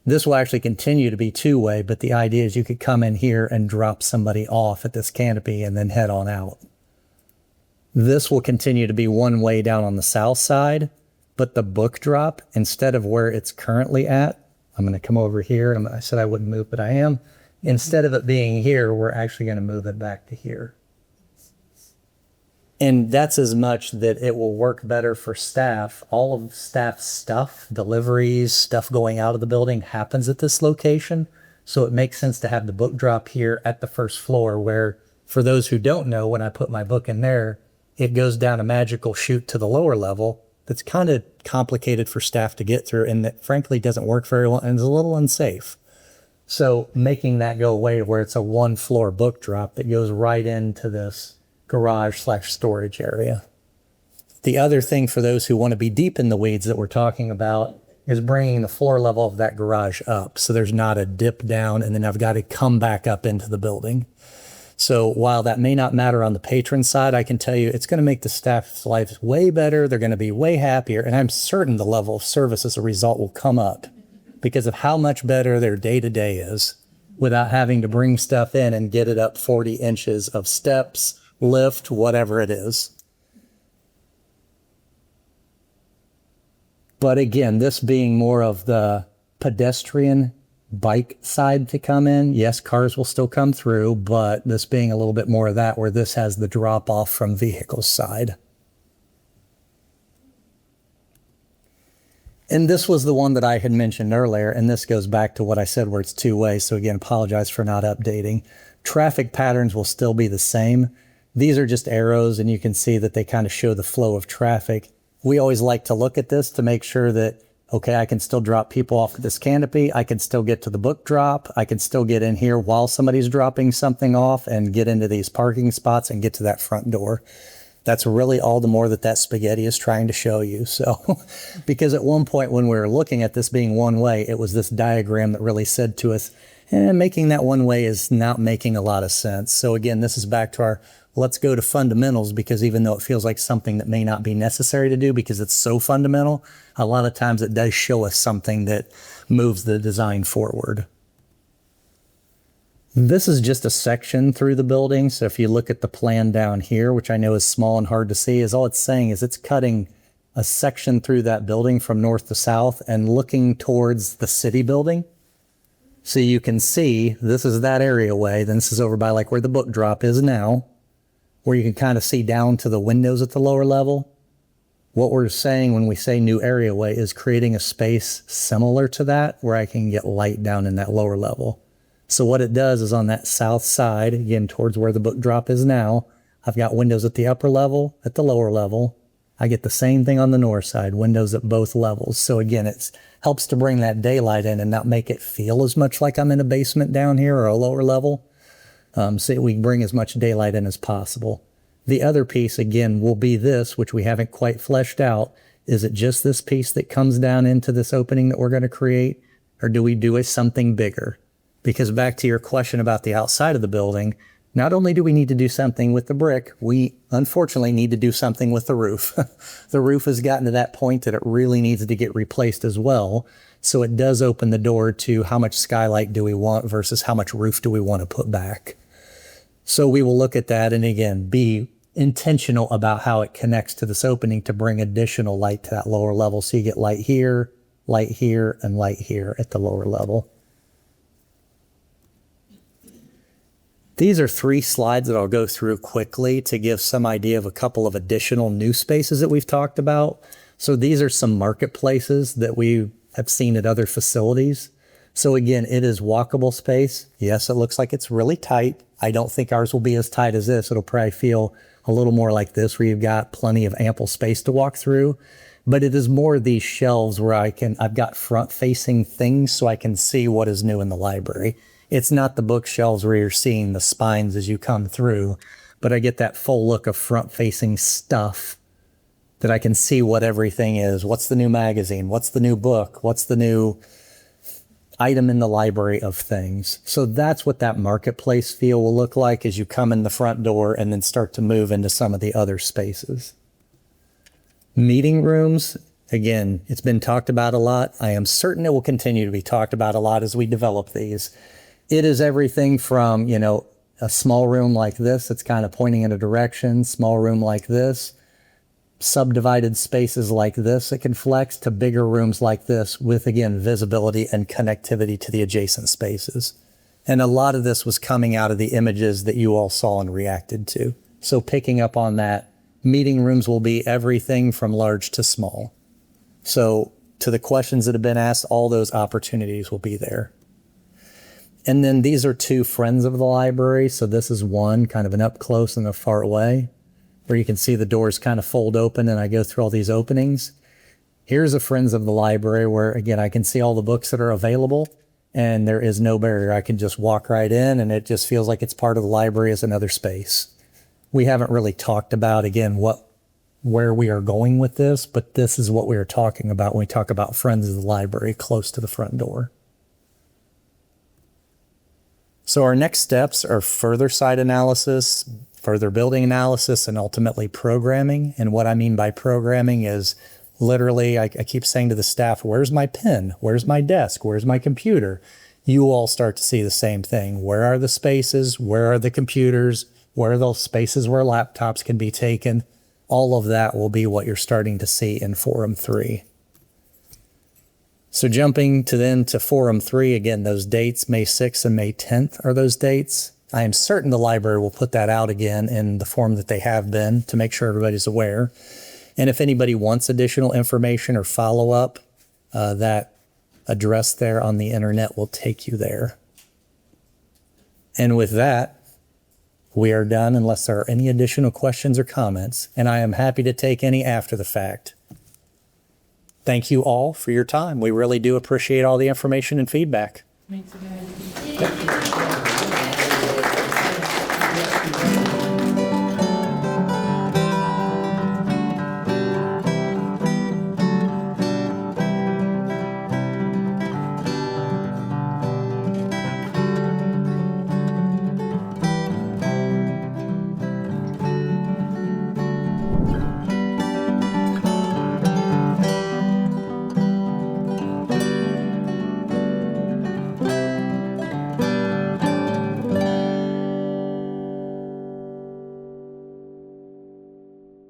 This will actually continue to be two-way, but the idea is you could come in here and drop somebody off at this canopy and then head on out. This will continue to be one way down on the south side, but the book drop, instead of where it's currently at, I'm going to come over here. I said I wouldn't move, but I am. Instead of it being here, we're actually going to move it back to here. And that's as much that it will work better for staff. All of staff's stuff, deliveries, stuff going out of the building happens at this location. So it makes sense to have the book drop here at the first floor where, for those who don't know, when I put my book in there, it goes down a magical chute to the lower level that's kind of complicated for staff to get through and that frankly doesn't work very well and is a little unsafe. So making that go away where it's a one floor book drop that goes right into this garage/storage area. The other thing for those who want to be deep in the weeds that we're talking about is bringing the floor level of that garage up. So there's not a dip down and then I've got to come back up into the building. So while that may not matter on the patron side, I can tell you it's going to make the staff's lives way better. They're going to be way happier. And I'm certain the level of service as a result will come up because of how much better their day-to-day is without having to bring stuff in and get it up 40 inches of steps, lift, whatever it is. But again, this being more of the pedestrian bike side to come in, yes, cars will still come through, but this being a little bit more of that where this has the drop off from vehicles side. And this was the one that I had mentioned earlier, and this goes back to what I said where it's two ways. So again, apologize for not updating. Traffic patterns will still be the same. These are just arrows and you can see that they kind of show the flow of traffic. We always like to look at this to make sure that okay, I can still drop people off at this canopy. I can still get to the book drop. I can still get in here while somebody's dropping something off and get into these parking spots and get to that front door. That's really all the more that spaghetti is trying to show you. So, because at one point when we were looking at this being one way, it was this diagram that really said to us, making that one way is not making a lot of sense. So again, this is back to our let's go to fundamentals, because even though it feels like something that may not be necessary to do because it's so fundamental, a lot of times it does show us something that moves the design forward. This is just a section through the building. So if you look at the plan down here, which I know is small and hard to see, is all it's saying is it's cutting a section through that building from north to south and looking towards the city building. So you can see this is that areaway. Then this is over by like where the book drop is now, where you can kind of see down to the windows at the lower level. What we're saying when we say new areaway is creating a space similar to that where I can get light down in that lower level. So what it does is on that south side, again, towards where the book drop is now, I've got windows at the upper level, at the lower level. I get the same thing on the north side, windows at both levels. So again, it helps to bring that daylight in and not make it feel as much like I'm in a basement down here or a lower level. So we can bring as much daylight in as possible. The other piece, again, will be this, which we haven't quite fleshed out. Is it just this piece that comes down into this opening that we're going to create? Or do we do something bigger? Because back to your question about the outside of the building, not only do we need to do something with the brick, we unfortunately need to do something with the roof. The roof has gotten to that point that it really needs to get replaced as well. So it does open the door to how much skylight do we want versus how much roof do we want to put back. So we will look at that and again, be intentional about how it connects to this opening to bring additional light to that lower level. So you get light here, and light here at the lower level. These are 3 slides that I'll go through quickly to give some idea of a couple of additional new spaces that we've talked about. So these are some marketplaces that we have seen at other facilities. So again, it is walkable space. Yes, it looks like it's really tight. I don't think ours will be as tight as this. It'll probably feel a little more like this, where you've got plenty of ample space to walk through. But it is more these shelves where I've got front facing things so I can see what is new in the library. It's not the bookshelves where you're seeing the spines as you come through, but I get that full look of front facing stuff that I can see what everything is. What's the new magazine? What's the new book? What's the new item in the library of things? So that's what that marketplace feel will look like as you come in the front door and then start to move into some of the other spaces. Meeting rooms, again, it's been talked about a lot. I am certain it will continue to be talked about a lot as we develop these. It is everything from, a small room like this that's kind of pointing in a direction, small room like this, subdivided spaces like this that can flex, to bigger rooms like this with, again, visibility and connectivity to the adjacent spaces. And a lot of this was coming out of the images that you all saw and reacted to. So picking up on that, meeting rooms will be everything from large to small. So to the questions that have been asked, all those opportunities will be there. And then these are two friends of the library. So this is one, kind of an up close and a far away, where you can see the doors kind of fold open and I go through all these openings. Here's a friends of the library where, again, I can see all the books that are available and there is no barrier. I can just walk right in and it just feels like it's part of the library as another space. We haven't really talked about, again, where we are going with this, but this is what we are talking about when we talk about friends of the library close to the front door. So our next steps are further site analysis, further building analysis, and ultimately programming. And what I mean by programming is literally, I keep saying to the staff, where's my pen? Where's my desk? Where's my computer? You all start to see the same thing. Where are the spaces? Where are the computers? Where are those spaces where laptops can be taken? All of that will be what you're starting to see in Forum 3. So jumping to Forum 3, again, those dates, May 6th and May 10th are those dates. I am certain the library will put that out again in the form that they have been to make sure everybody's aware. And if anybody wants additional information or follow-up, that address there on the internet will take you there. And with that, we are done unless there are any additional questions or comments, and I am happy to take any after the fact. Thank you all for your time. We really do appreciate all the information and feedback. Thanks again.